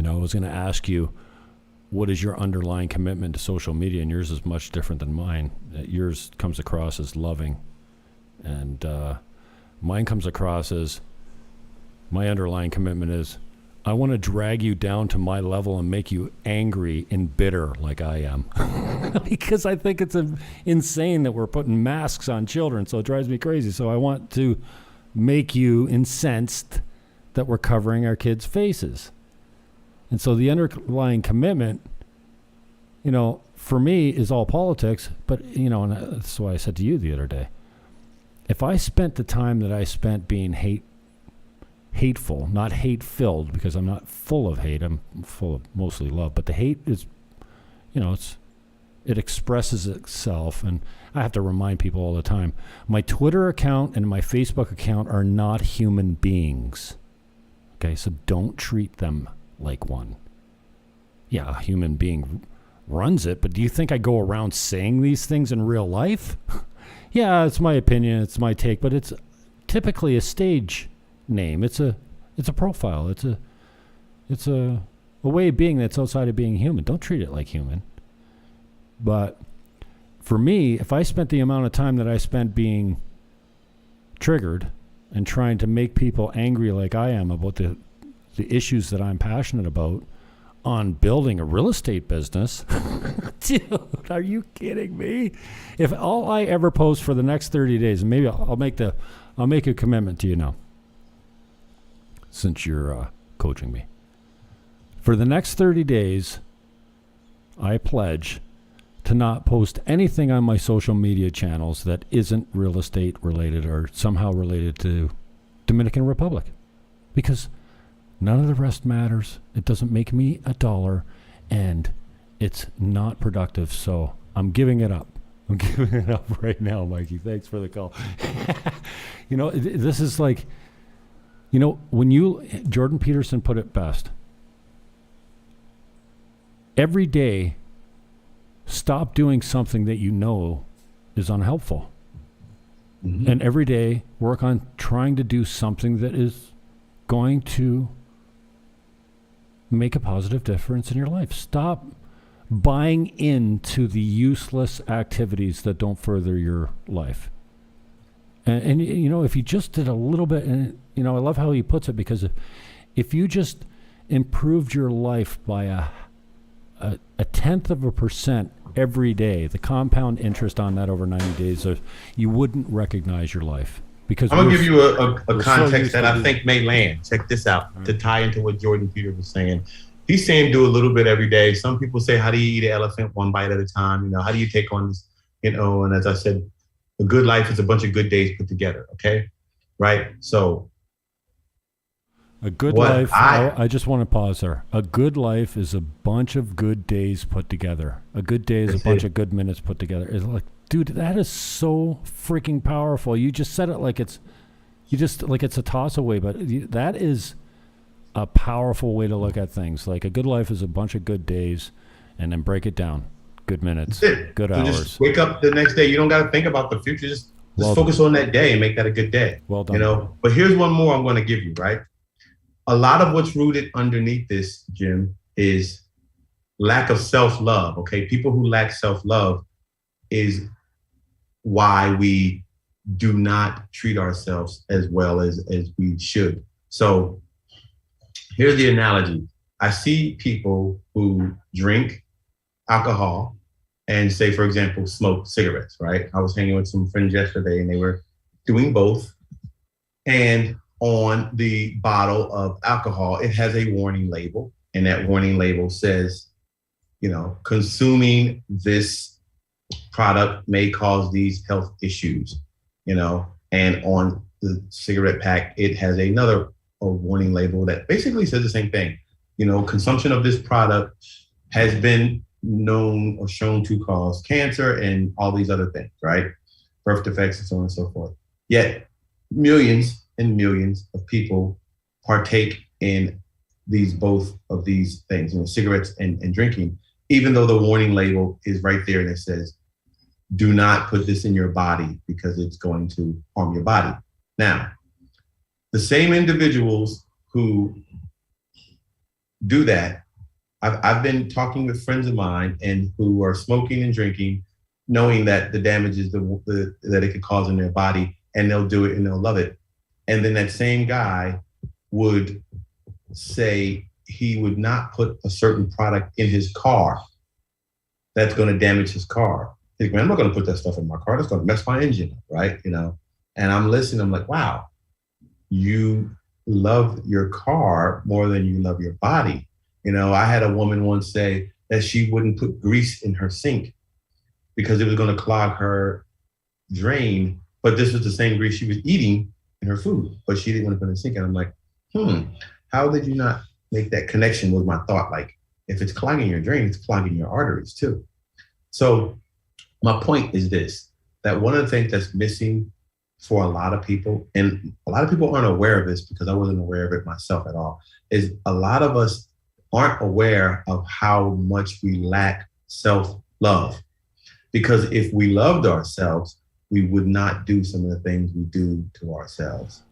I was going to ask you, what is your underlying commitment to social media? And yours is much different than mine. Yours comes across as loving, and mine comes across as, my underlying commitment is, I want to drag you down to my level and make you angry and bitter like I am. Because I think it's insane that we're putting masks on children, so it drives me crazy. So I want to make you incensed that we're covering our kids' faces. And so the underlying commitment, for me is all politics, but, and that's why I said to you the other day, if I spent the time that I spent being hateful, not hate-filled, because I'm not full of hate. I'm full of mostly love. But the hate is, it expresses itself. And I have to remind people all the time, my Twitter account and my Facebook account are not human beings. Okay, so don't treat them like one. Yeah, a human being runs it, but do you think I go around saying these things in real life? Yeah, it's my opinion, it's my take, but it's typically a stage name. It's a profile. It's a way of being that's outside of being human. Don't treat it like human. But for me, if I spent the amount of time that I spent being triggered and trying to make people angry like I am about the issues that I'm passionate about on building a real estate business, dude, are you kidding me? If all I ever post for the next 30 days, and maybe I'll make a commitment to you now, since you're coaching me. For the next 30 days, I pledge to not post anything on my social media channels that isn't real estate related or somehow related to Dominican Republic. Because none of the rest matters. It doesn't make me a dollar, and it's not productive. So I'm giving it up. I'm giving it up right now, Mikey. Thanks for the call. This is like, Jordan Peterson put it best. Every day, stop doing something that you know is unhelpful. Mm-hmm. And every day, work on trying to do something that is going to make a positive difference in your life. Stop buying into the useless activities that don't further your life. And if you just did a little bit, and I love how he puts it, because if you just improved your life by a 1/10% every day, the compound interest on that over 90 days, you wouldn't recognize your life. Because I'm going to give you a context that I think may land. Check this out, to tie into what Jordan Peter was saying. He's saying do a little bit every day. Some people say, how do you eat an elephant one bite at a time? How do you take on this? And as I said, a good life is a bunch of good days put together. Okay. Right. So a good life, I just want to pause there. A good life is a bunch of good days put together. A good day is a bunch of good minutes put together. It's like, dude, that is so freaking powerful. You just said it like it's a toss away, but that is a powerful way to look at things. Like a good life is a bunch of good days, and then break it down. Good minutes, good hours. Just wake up the next day. You don't got to think about the future. Just focus on that day and make that a good day. Well done. But here's one more I'm going to give you, right? A lot of what's rooted underneath this, Jim, is lack of self-love. Okay. People who lack self-love is why we do not treat ourselves as well as we should. So here's the analogy. I see people who drink alcohol and say, for example, smoke cigarettes, right? I was hanging with some friends yesterday and they were doing both. And on the bottle of alcohol, it has a warning label. And that warning label says, consuming this product may cause these health issues, and on the cigarette pack, it has another warning label that basically says the same thing. Consumption of this product has been known or shown to cause cancer and all these other things, right? Birth defects and so on and so forth. Yet millions and millions of people partake in both of these things, cigarettes and drinking, even though the warning label is right there and it says, do not put this in your body because it's going to harm your body. Now, the same individuals who do that, I've been talking with friends of mine and who are smoking and drinking, knowing that the damages that it could cause in their body, and they'll do it and they'll love it. And then that same guy would say he would not put a certain product in his car that's going to damage his car. He's like, man, I'm not going to put that stuff in my car. That's going to mess my engine up, right? And I'm listening. I'm like, wow, you love your car more than you love your body. I had a woman once say that she wouldn't put grease in her sink because it was going to clog her drain. But this was the same grease she was eating in her food, but she didn't want to put in the sink. And I'm like, how did you not make that connection with my thought? Like, if it's clogging your drain, it's clogging your arteries too. So my point is this, that one of the things that's missing for a lot of people, and a lot of people aren't aware of this because I wasn't aware of it myself at all, is a lot of us aren't aware of how much we lack self-love. Because if we loved ourselves, we would not do some of the things we do to ourselves.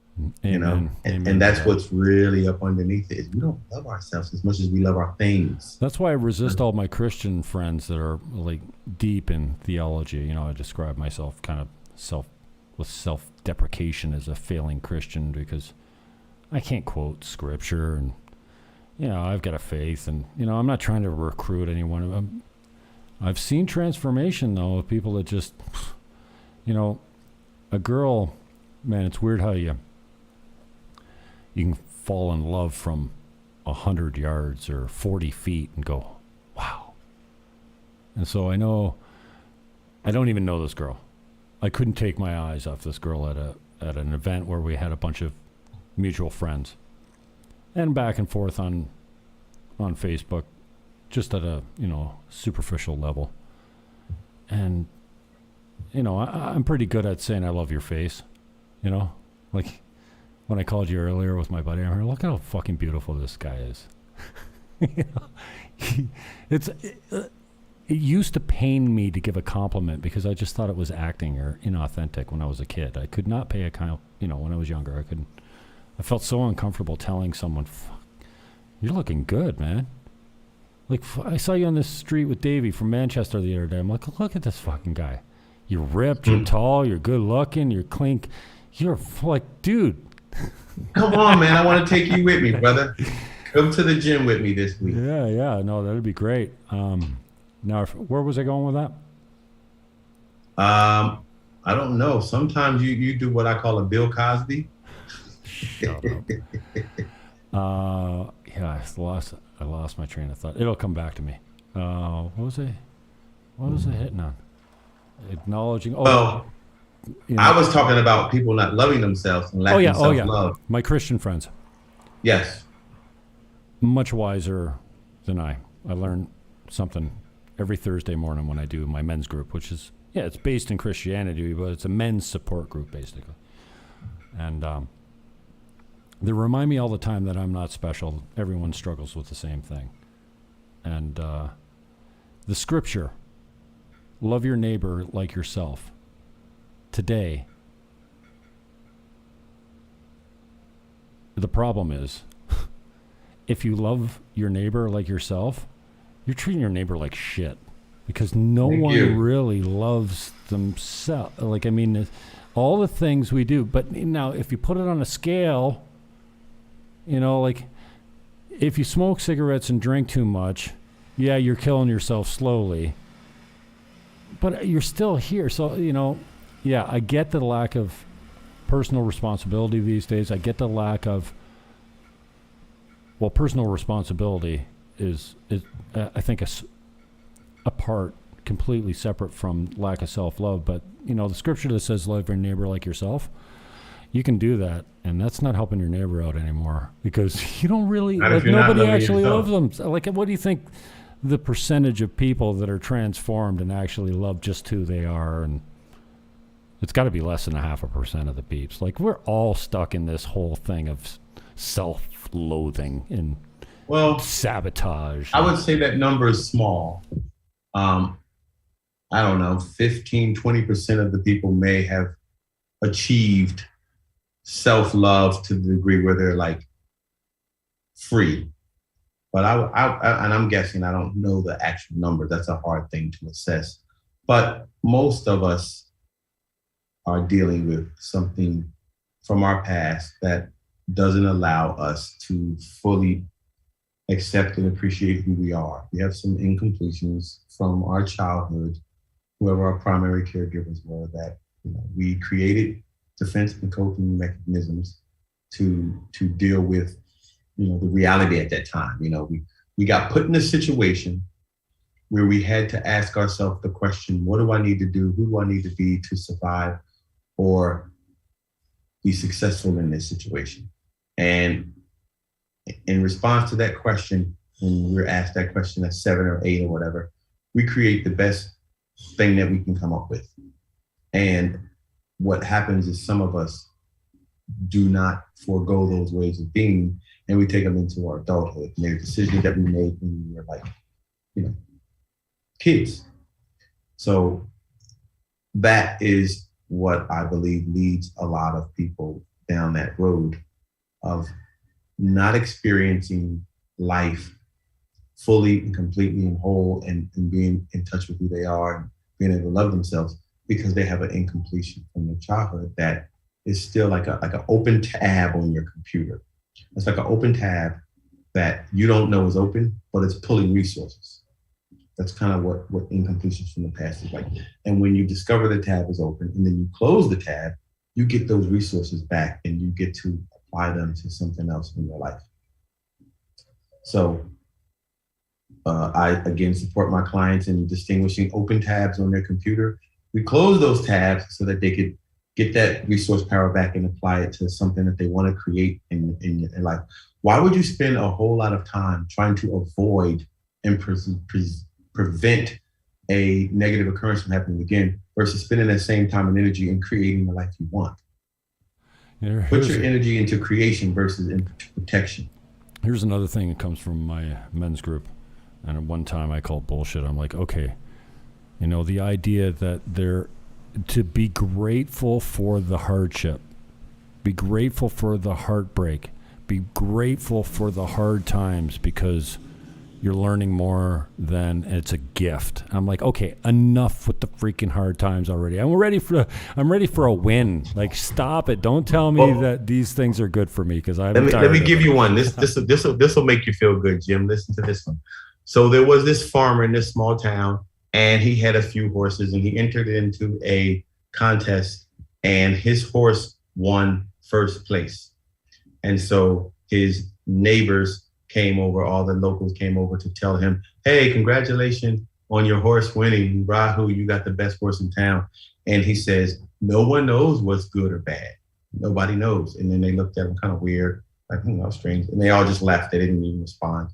Amen. You know, and that's what's really up underneath it, is we don't love ourselves as much as we love our things. That's why I resist all my Christian friends that are like deep in theology. You know, I describe myself kind of self-deprecation as a failing Christian because I can't quote scripture, and you know, I've got a faith, and you know, I'm not trying to recruit anyone. I've seen transformation though of people that just, you know, a girl, man, it's weird how you can fall in love from 100 yards or 40 feet and go, wow. And so I know, I don't even know this girl. I couldn't take my eyes off this girl at an event where we had a bunch of mutual friends, and back and forth on Facebook, just at a, you know, superficial level. And, you know, I'm pretty good at saying I love your face, you know, like when I called you earlier with my buddy, I heard, look at how fucking beautiful this guy is. You know, it used to pain me to give a compliment because I just thought it was acting or inauthentic when I was a kid. I could not pay a you know, when I was younger, I felt so uncomfortable telling someone, fuck, you're looking good, man. Like, I saw you on the street with Davey from Manchester the other day. I'm like, look at this fucking guy. You're ripped, you're tall, you're good looking, you're clean. You're like, dude. Come on, man. I want to take you with me, brother. Come to the gym with me this week. Yeah. No, that'd be great. Now, where was I going with that? I don't know. Sometimes you do what I call a Bill Cosby. Shut up. Yeah, I lost my train of thought. It'll come back to me. What was I hitting on? Acknowledging. Well, you know, I was talking about people not loving themselves and lacking self-love. My Christian friends. Yes. Much wiser than I. I learn something every Thursday morning when I do my men's group, which is, yeah, it's based in Christianity, but it's a men's support group, basically. And they remind me all the time that I'm not special. Everyone struggles with the same thing. And the scripture, love your neighbor like yourself. Today, the problem is, if you love your neighbor like yourself, you're treating your neighbor like shit, because no one really loves themselves. Like, I mean, all the things we do, but now if you put it on a scale, you know, like if you smoke cigarettes and drink too much, yeah, you're killing yourself slowly, but you're still here. So, you know, yeah, I get the lack of personal responsibility these days. I get the lack of, well, personal responsibility is I think a part completely separate from lack of self-love. But, you know, the scripture that says love your neighbor like yourself, you can do that, and that's not helping your neighbor out anymore, because you don't really, like, nobody actually loves them. Like, what do you think the percentage of people that are transformed and actually love just who they are? And it's got to be less than 0.5% of the peeps. Like, we're all stuck in this whole thing of self-loathing and sabotage. I would say that number is small. I don't know, 15, 20% of the people may have achieved self-love to the degree where they're like free. But and I'm guessing, I don't know the actual number. That's a hard thing to assess. But most of us are dealing with something from our past that doesn't allow us to fully accept and appreciate who we are. We have some incompletions from our childhood, whoever our primary caregivers were, that, you know, we created defense and coping mechanisms to deal with, you know, the reality at that time. You know, we got put in a situation where we had to ask ourselves the question, what do I need to do? Who do I need to be to survive or be successful in this situation? And in response to that question, when we're asked that question at 7 or 8 or whatever, we create the best thing that we can come up with. And what happens is some of us do not forego those ways of being, and we take them into our adulthood. And they're decisions that we made when we were like, you know, kids. So that is what I believe leads a lot of people down that road of not experiencing life fully and completely and whole, and being in touch with who they are and being able to love themselves, because they have an incompletion from their childhood that is still like an open tab on your computer. It's like an open tab that you don't know is open, but it's pulling resources. That's kind of what incompletions from the past is like. And when you discover the tab is open and then you close the tab, you get those resources back and you get to apply them to something else in your life. So I, again, support my clients in distinguishing open tabs on their computer. We close those tabs so that they could get that resource power back and apply it to something that they want to create in life. Why would you spend a whole lot of time trying to avoid and prevent a negative occurrence from happening again versus spending that same time and energy in creating the life you want? Put your energy into creation versus into protection. Here's another thing that comes from my men's group. And at one time I called bullshit. I'm like, okay, you know, the idea that they're to be grateful for the hardship, be grateful for the heartbreak, be grateful for the hard times because you're learning more than it's a gift. I'm like, okay, enough with the freaking hard times already. I'm ready for a win. Like, stop it. Don't tell me that these things are good for me because I'm tired. Let me give you one. This will make you feel good, Jim. Listen to this one. So there was this farmer in this small town, and he had a few horses, and he entered into a contest, and his horse won first place. And so his neighbors came over, all the locals came over to tell him, hey, congratulations on your horse winning. Rahu, you got the best horse in town. And he says, no one knows what's good or bad. Nobody knows. And then they looked at him kind of weird, like, strange. And they all just laughed. They didn't even respond.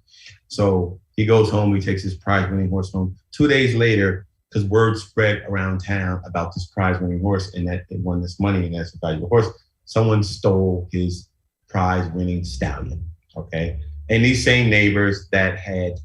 So he goes home, he takes his prize-winning horse home. 2 days later, because word spread around town about this prize-winning horse and that it won this money and that's a valuable horse, someone stole his prize-winning stallion, okay? And these same neighbors that had,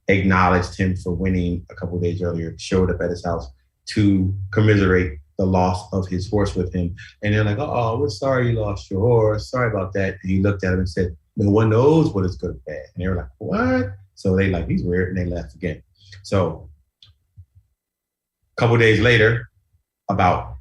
acknowledged him for winning a couple of days earlier showed up at his house to commiserate the loss of his horse with him. And they're like, oh, we're sorry you lost your horse. Sorry about that. And he looked at him and said, no one knows what is good or bad. And they were like, what? So they like, he's weird. And they left again. So a couple of days later, about,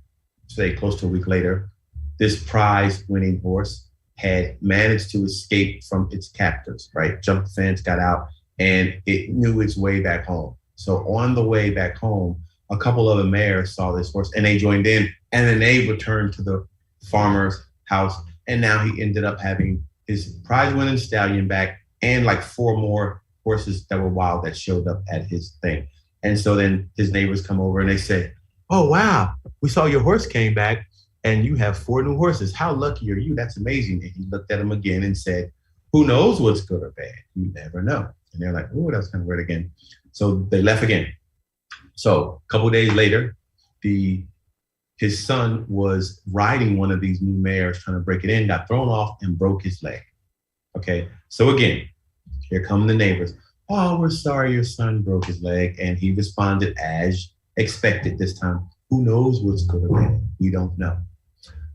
say, close to a week later, this prize-winning horse had managed to escape from its captors, right? Jumped the fence, got out, and it knew its way back home. So on the way back home, a couple of the mares saw this horse and they joined in, and then they returned to the farmer's house. And now he ended up having his prize-winning stallion back and like 4 more horses that were wild that showed up at his thing. And so then his neighbors come over and they say, oh, wow, we saw your horse came back and you have 4 new horses. How lucky are you? That's amazing. And he looked at him again and said, who knows what's good or bad? You never know. And they're like, oh, that's kind of weird again. So they left again. So a couple of days later, his son was riding one of these new mares, trying to break it in, got thrown off and broke his leg. Okay, so again, here come the neighbors. Oh, we're sorry your son broke his leg. And he responded as expected this time. Who knows what's good or bad? We don't know.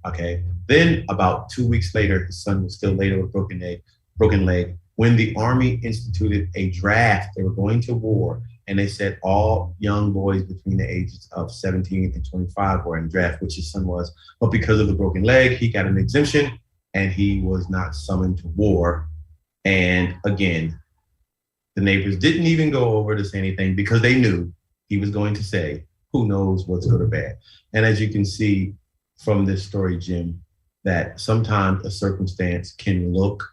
Okay, then about 2 weeks later, his son was still later with broken leg. When the Army instituted a draft, they were going to war, and they said all young boys between the ages of 17 and 25 were in draft, which his son was. But because of the broken leg, he got an exemption and he was not summoned to war. And again, the neighbors didn't even go over to say anything because they knew he was going to say, who knows what's good or bad. And as you can see from this story, Jim, that sometimes a circumstance can look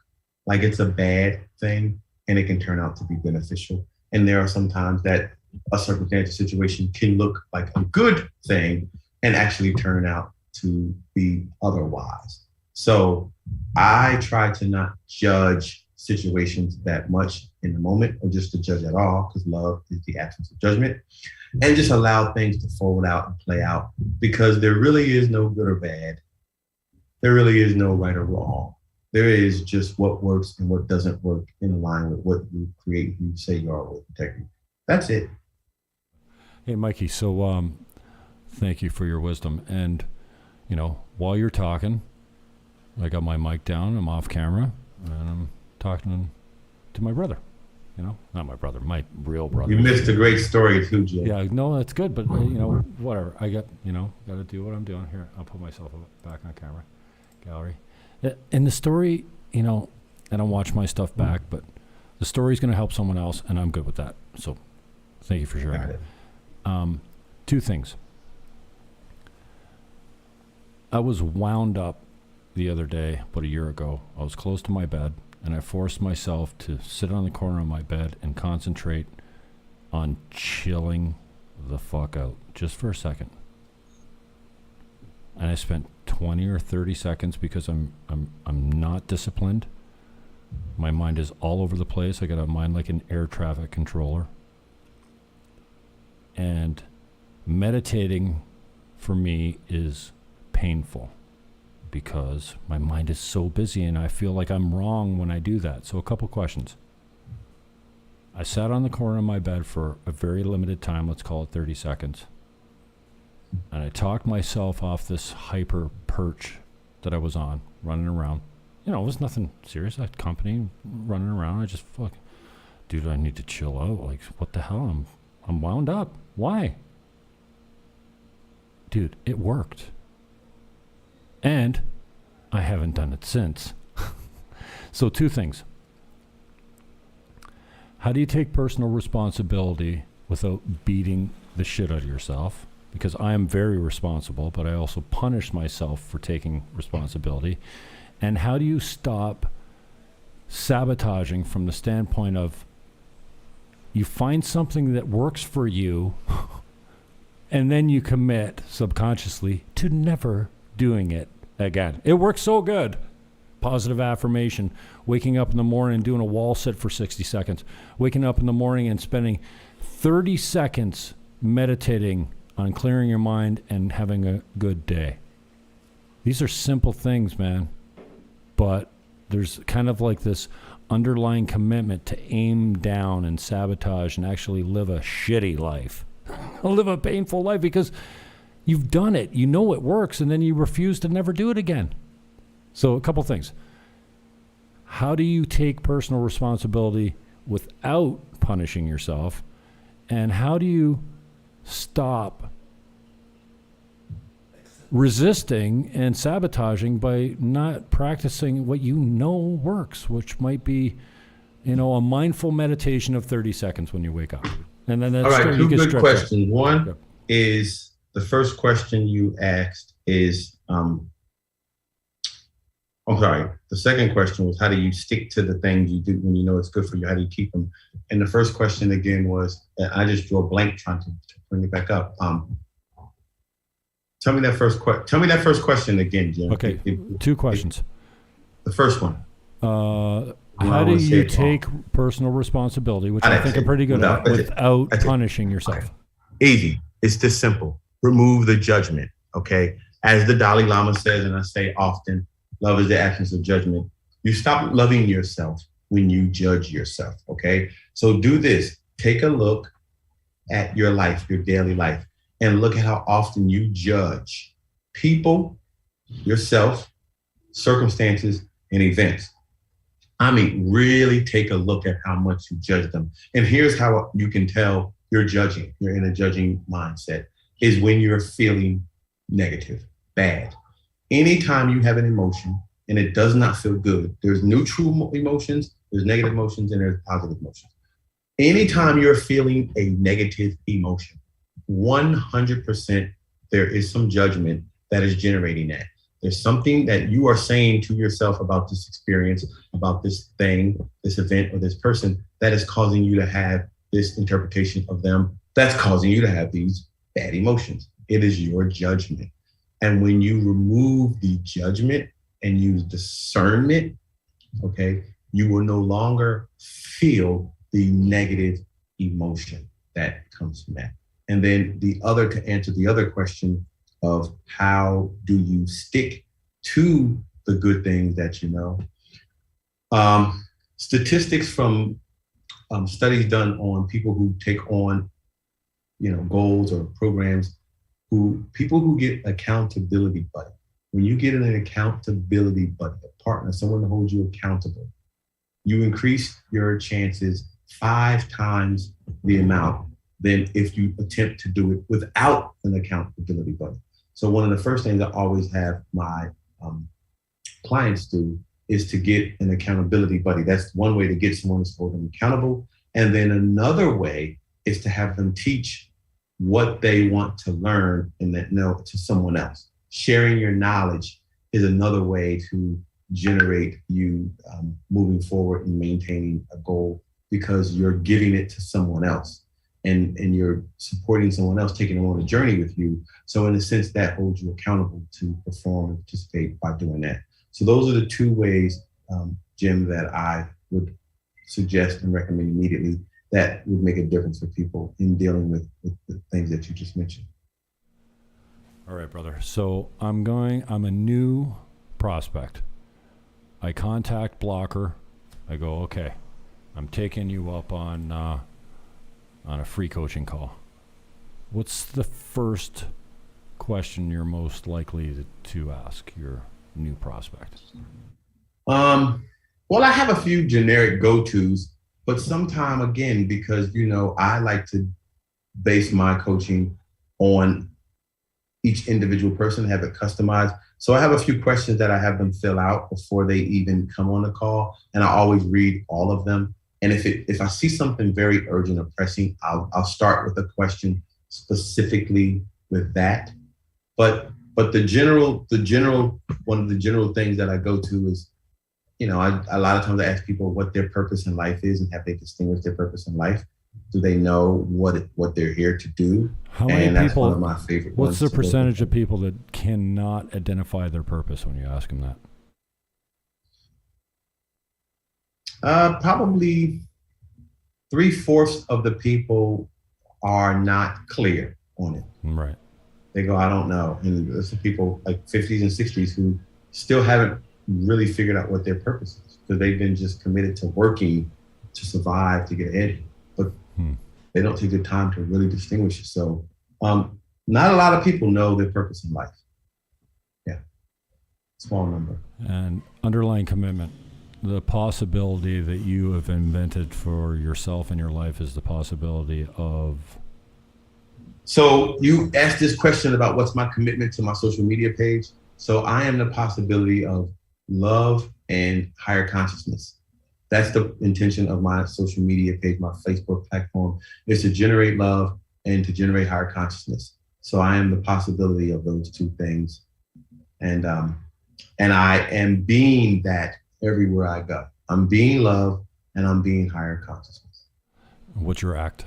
like it's a bad thing and it can turn out to be beneficial. And there are some times that a circumstance or situation can look like a good thing and actually turn out to be otherwise. So I try to not judge situations that much in the moment or just to judge at all, because love is the absence of judgment, and just allow things to fold out and play out, because there really is no good or bad. There really is no right or wrong. There is just what works and what doesn't work in line with what you create, who you say you are, with integrity. That's it. Hey, Mikey. So, thank you for your wisdom. And, while you're talking, I got my mic down. I'm off camera, and I'm talking to my brother. Not my brother, my real brother. You missed a great story too, Jay. Yeah, no, that's good, but whatever. I got to do what I'm doing here. I'll put myself back on camera, gallery. In the story, I don't watch my stuff back, but the story's going to help someone else, and I'm good with that. So, thank you for sharing. Got it. Two things. I was wound up the other day, about a year ago. I was close to my bed, and I forced myself to sit on the corner of my bed and concentrate on chilling the fuck out just for a second. And I spent 20 or 30 seconds because I'm not disciplined. My mind is all over the place. I got a mind like an air traffic controller. And meditating for me is painful because my mind is so busy and I feel like I'm wrong when I do that. So a couple questions. I sat on the corner of my bed for a very limited time, let's call it 30 seconds. And I talked myself off this hyper perch that I was on, running around. It was nothing serious. I had company running around. I just dude, I need to chill out. Like, what the hell? I'm wound up. Why? Dude, it worked. And I haven't done it since. So two things. How do you take personal responsibility without beating the shit out of yourself? Because I am very responsible, but I also punish myself for taking responsibility. And how do you stop sabotaging from the standpoint of you find something that works for you and then you commit subconsciously to never doing it again. It works so good. Positive affirmation, waking up in the morning and doing a wall sit for 60 seconds, waking up in the morning and spending 30 seconds meditating on clearing your mind and having a good day. These are simple things, man, but there's kind of like this underlying commitment to aim down and sabotage and actually live a shitty life. Live a painful life because you've done it. You know it works, and then you refuse to never do it again. So a couple things. How do you take personal responsibility without punishing yourself? And how do you stop resisting and sabotaging by not practicing what you know works, which might be, a mindful meditation of 30 seconds when you wake up. And then that's all right, two good questions. Out. One is the first question you asked is, I'm sorry. The second question was, how do you stick to the things you do when you know it's good for you? How do you keep them? And the first question again was, I just drew a blank trying to bring it back up. Tell me that first question again, Jim. Okay, two questions. The first one. How do you take personal responsibility, which I think I'm pretty good at, without punishing yourself? Okay. Easy. It's this simple. Remove the judgment, okay? As the Dalai Lama says, and I say often, love is the absence of judgment. You stop loving yourself when you judge yourself, okay? So do this. Take a look at your life, your daily life, and look at how often you judge people, yourself, circumstances, and events. I mean, really take a look at how much you judge them. And here's how you can tell you're judging. You're in a judging mindset is when you're feeling negative, bad. Anytime you have an emotion and it does not feel good, there's neutral emotions, there's negative emotions, and there's positive emotions. Anytime you're feeling a negative emotion, 100% there is some judgment that is generating that. There's something that you are saying to yourself about this experience, about this thing, this event, or this person that is causing you to have this interpretation of them. That's causing you to have these bad emotions. It is your judgment. And when you remove the judgment and use discernment, okay, you will no longer feel the negative emotion that comes from that. And then to answer the other question of how do you stick to the good things that you know. Statistics from studies done on people who take on goals or programs, people who get accountability buddy. When you get an accountability buddy, a partner, someone to hold you accountable, you increase your chances 5 times the amount than if you attempt to do it without an accountability buddy. So one of the first things I always have my clients do is to get an accountability buddy. That's one way to get someone to hold them accountable. And then another way is to have them teach what they want to learn and that know to someone else. Sharing your knowledge is another way to generate you moving forward and maintaining a goal, because you're giving it to someone else and you're supporting someone else, taking them on a journey with you. So in a sense, that holds you accountable to perform and participate by doing that. So those are the 2 ways, Jim, that I would suggest and recommend immediately that would make a difference for people in dealing with the things that you just mentioned. All right, brother. So I'm a new prospect. I contact Blocker. I go, okay, I'm taking you up on a free coaching call. What's the first question you're most likely to ask your new prospect? Well, I have a few generic go-tos, but sometime again, because, I like to base my coaching on each individual person, have it customized. So I have a few questions that I have them fill out before they even come on the call. And I always read all of them. And if I see something very urgent or pressing, I'll start with a question specifically with that. But the general one of the general things that I go to is, a lot of times I ask people what their purpose in life is and have they distinguished their purpose in life. Do they know what they're here to do? How many that's people? One of my favorite what's ones the percentage of people that cannot identify their purpose when you ask them that? Probably 3/4 of the people are not clear on it. Right. They go, I don't know. And there's some people like 50s and 60s who still haven't really figured out what their purpose is, because they've been just committed to working to survive, to get ahead. But they don't take the time to really distinguish it. So not a lot of people know their purpose in life. Yeah, small number. And underlying commitment, the possibility that you have invented for yourself in your life is the possibility of... So you asked this question about what's my commitment to my social media page. So I am the possibility of love and higher consciousness. That's the intention of my social media page, my Facebook platform, is to generate love and to generate higher consciousness. So I am the possibility of those 2 things. And I am being that everywhere I go. I'm being love and I'm being higher consciousness. What's your act?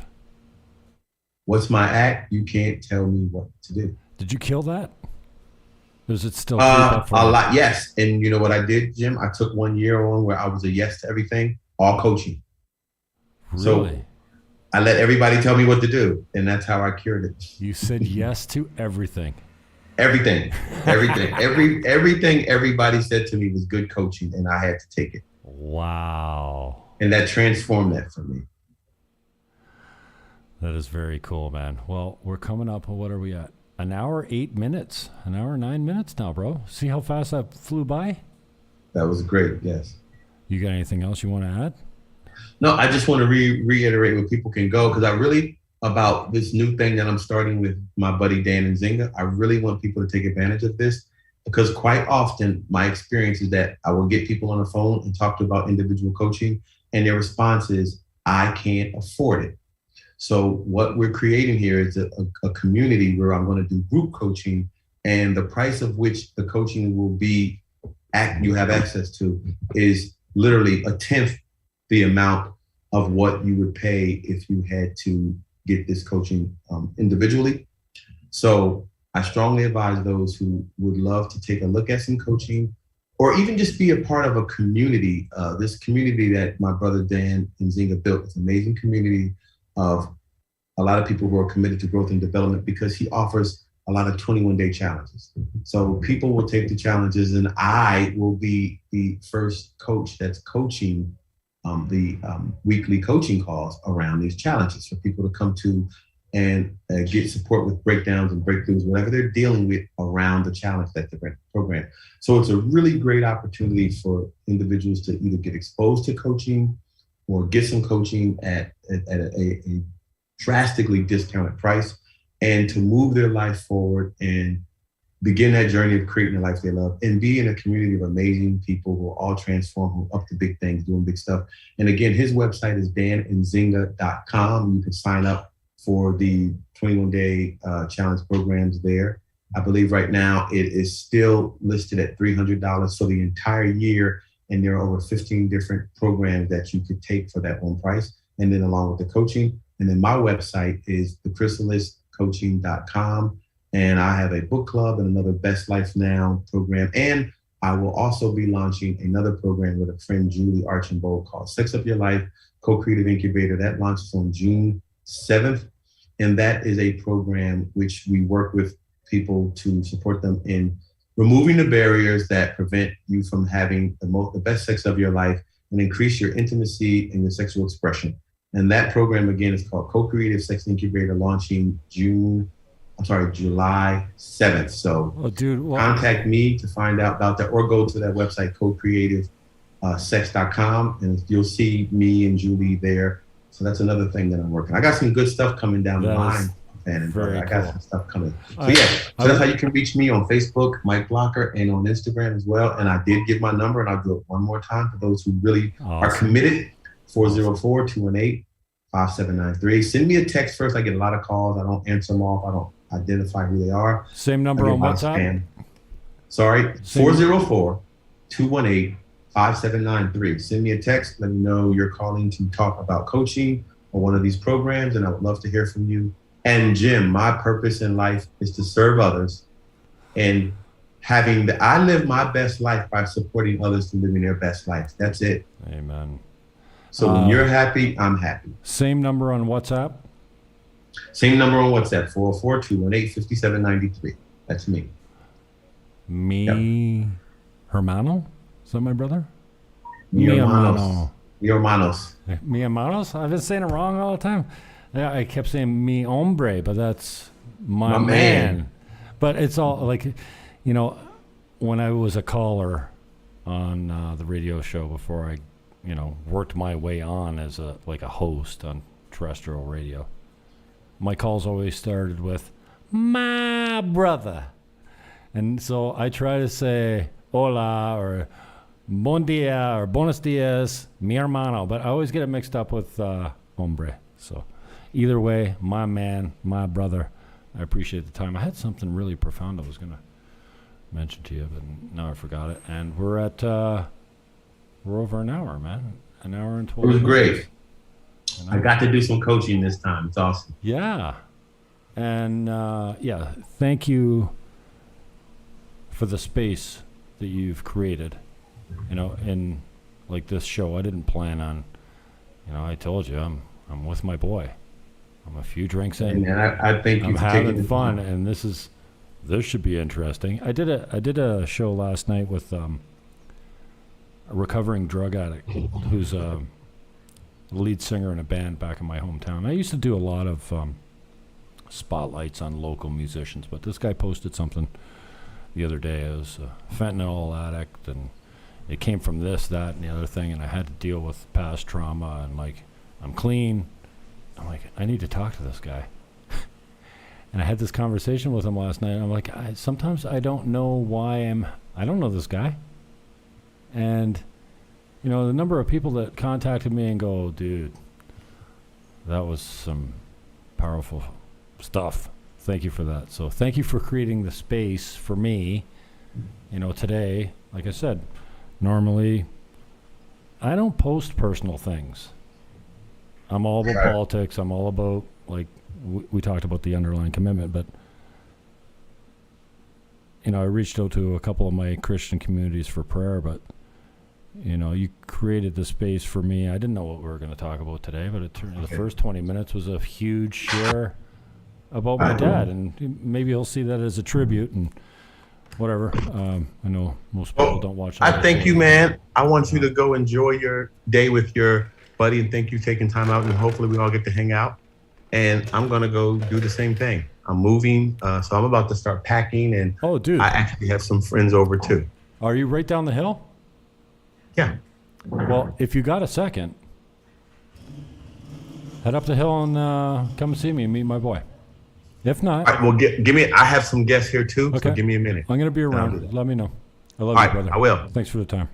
What's my act? You can't tell me what to do. Did you kill that? Does it still keep up for a you? lot? Yes. And you know what I did, Jim? I took 1 year on where I was a yes to everything, all coaching. Really? So I let everybody tell me what to do, and that's how I cured it. You said yes to everything. Everything. Everything everybody said to me was good coaching, and I had to take it. Wow. And that transformed that for me. That is very cool, man. Well, we're coming up. What are we at? An hour, 8 minutes. An hour, 9 minutes now, bro. See how fast that flew by? That was great, yes. You got anything else you want to add? No, I just want to reiterate where people can go, because I really, about this new thing that I'm starting with my buddy Dan and Zinga, I really want people to take advantage of this, because quite often my experience is that I will get people on the phone and talk to about individual coaching, and their response is, I can't afford it. So what we're creating here is a community where I'm going to do group coaching, and the price of which the coaching will be, you have access to, is literally 1/10 the amount of what you would pay if you had to get this coaching individually. So I strongly advise those who would love to take a look at some coaching, or even just be a part of a community. This community that my brother Dan and Zinga built is an amazing community of a lot of people who are committed to growth and development, because he offers a lot of 21-day challenges. So people will take the challenges, and I will be the first coach that's coaching the weekly coaching calls around these challenges for people to come to and get support with breakdowns and breakthroughs, whatever they're dealing with around the challenge that the program. So it's a really great opportunity for individuals to either get exposed to coaching or get some coaching at a drastically discounted price, and to move their life forward and begin that journey of creating a life they love and be in a community of amazing people who are all transformed, who are up to big things, doing big stuff. And again, his website is danandzinga.com. You can sign up for the 21-day challenge programs there. I believe right now it is still listed at $300 for the entire year. And there are over 15 different programs that you could take for that one price. And then along with the coaching. And then my website is thechrysaliscoaching.com. And I have a book club and another Best Life Now program. And I will also be launching another program with a friend, Julie Archambault, called Sex Up Your Life, Co-Creative Incubator. That launches on June 7th. And that is a program which we work with people to support them in removing the barriers that prevent you from having the best sex of your life and increase your intimacy and your sexual expression. And that program, again, is called Co-Creative Sex Incubator, launching July 7th. So contact me to find out about that, or go to that website, co-creativesex.com, and you'll see me and Julie there. So that's another thing that I'm working on. I got some good stuff coming down the line. I got some stuff coming. So that's how you can reach me on Facebook, Mike Blocker, and on Instagram as well. And I did give my number, and I'll do it one more time for those who really are committed. 404-218-5793. Send me a text first. I get a lot of calls. I don't answer them off. I don't identify who they are. Same number on WhatsApp? Sorry, 404-218-5793. Send me a text. Let me know you're calling to talk about coaching or one of these programs, and I would love to hear from you. And Jim, my purpose in life is to serve others, and I live my best life by supporting others to living their best life. That's it. Amen. So when you're happy, I'm happy. Same number on WhatsApp? Same number on WhatsApp, 404-218-5793. That's me. Hermano? Is that my brother? Mi hermanos. Mi hermanos? I've been saying it wrong all the time. Yeah, I kept saying mi hombre, but that's my man. But it's all like, when I was a caller on the radio show before I worked my way on as a host on terrestrial radio, my calls always started with my brother. And so I try to say hola or bon dia or buenos dias, mi hermano, but I always get it mixed up with hombre. So either way, my man, my brother, I appreciate the time. I had something really profound I was going to mention to you, but now I forgot it. And we're over an hour, man. An hour and 12 minutes. It was great. I got to do some coaching this time. It's awesome. Yeah. And thank you for the space that you've created. In like this show, I didn't plan on, I told you I'm with my boy. I'm a few drinks in. And I think I'm having fun, and this should be interesting. I did a show last night with a recovering drug addict who's a lead singer in a band back in my hometown. I used to do a lot of spotlights on local musicians, but this guy posted something the other day. It was a fentanyl addict, and it came from this, that, and the other thing, and I had to deal with past trauma, and I'm clean. I'm like, I need to talk to this guy. And I had this conversation with him last night, and I'm like, sometimes I don't know why I don't know this guy. And, the number of people that contacted me and go, dude, that was some powerful stuff. Thank you for that. So thank you for creating the space for me. Today, like I said, normally I don't post personal things. I'm all about politics. I'm all about, we talked about the underlying commitment, but, I reached out to a couple of my Christian communities for prayer, but, you created the space for me. I didn't know what we were going to talk about today, but it turned the first 20 minutes was a huge share about my dad, and maybe he'll see that as a tribute and whatever. I know most people don't watch. I thank you, man. I want you to go enjoy your day with your buddy, and thank you for taking time out, and hopefully we all get to hang out. and I'm gonna go do the same thing. I'm moving, so I'm about to start packing, and Oh, dude. I actually have some friends over too. Are you right down the hill? Yeah. Well, if you got a second, head up the hill and come see me and meet my boy. If not, All right. Well, give me. I have some guests here too. Okay. So give me a minute. I'm going to be I'll do around. that. Let me know. I love All you, right, brother. I will. Thanks for the time.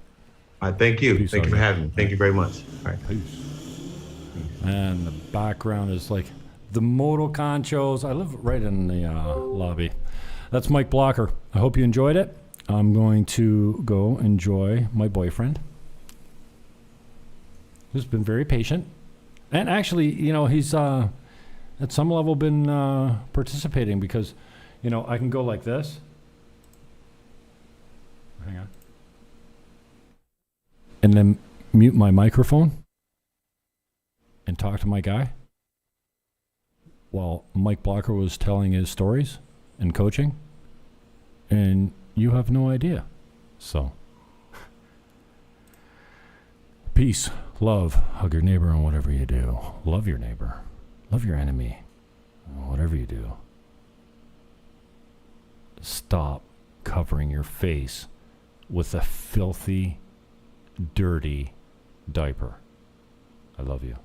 All right. Thank you. Peace Thank out, you for man. having me. Thank you very much. All right. Peace. And the background is like the Moto Conchos. I live right in the lobby. That's Mike Blocker. I hope you enjoyed it. I'm going to go enjoy my boyfriend, who's been very patient. And actually, you know, he's at some level been participating because, you know, I can go like this. Hang on. And then mute my microphone and talk to my guy while Mike Blocker was telling his stories and coaching. And you have no idea. So, peace, love, hug your neighbor on whatever you do. Love your neighbor. Love your enemy. Whatever you do. Stop covering your face with a filthy, dirty diaper. I love you.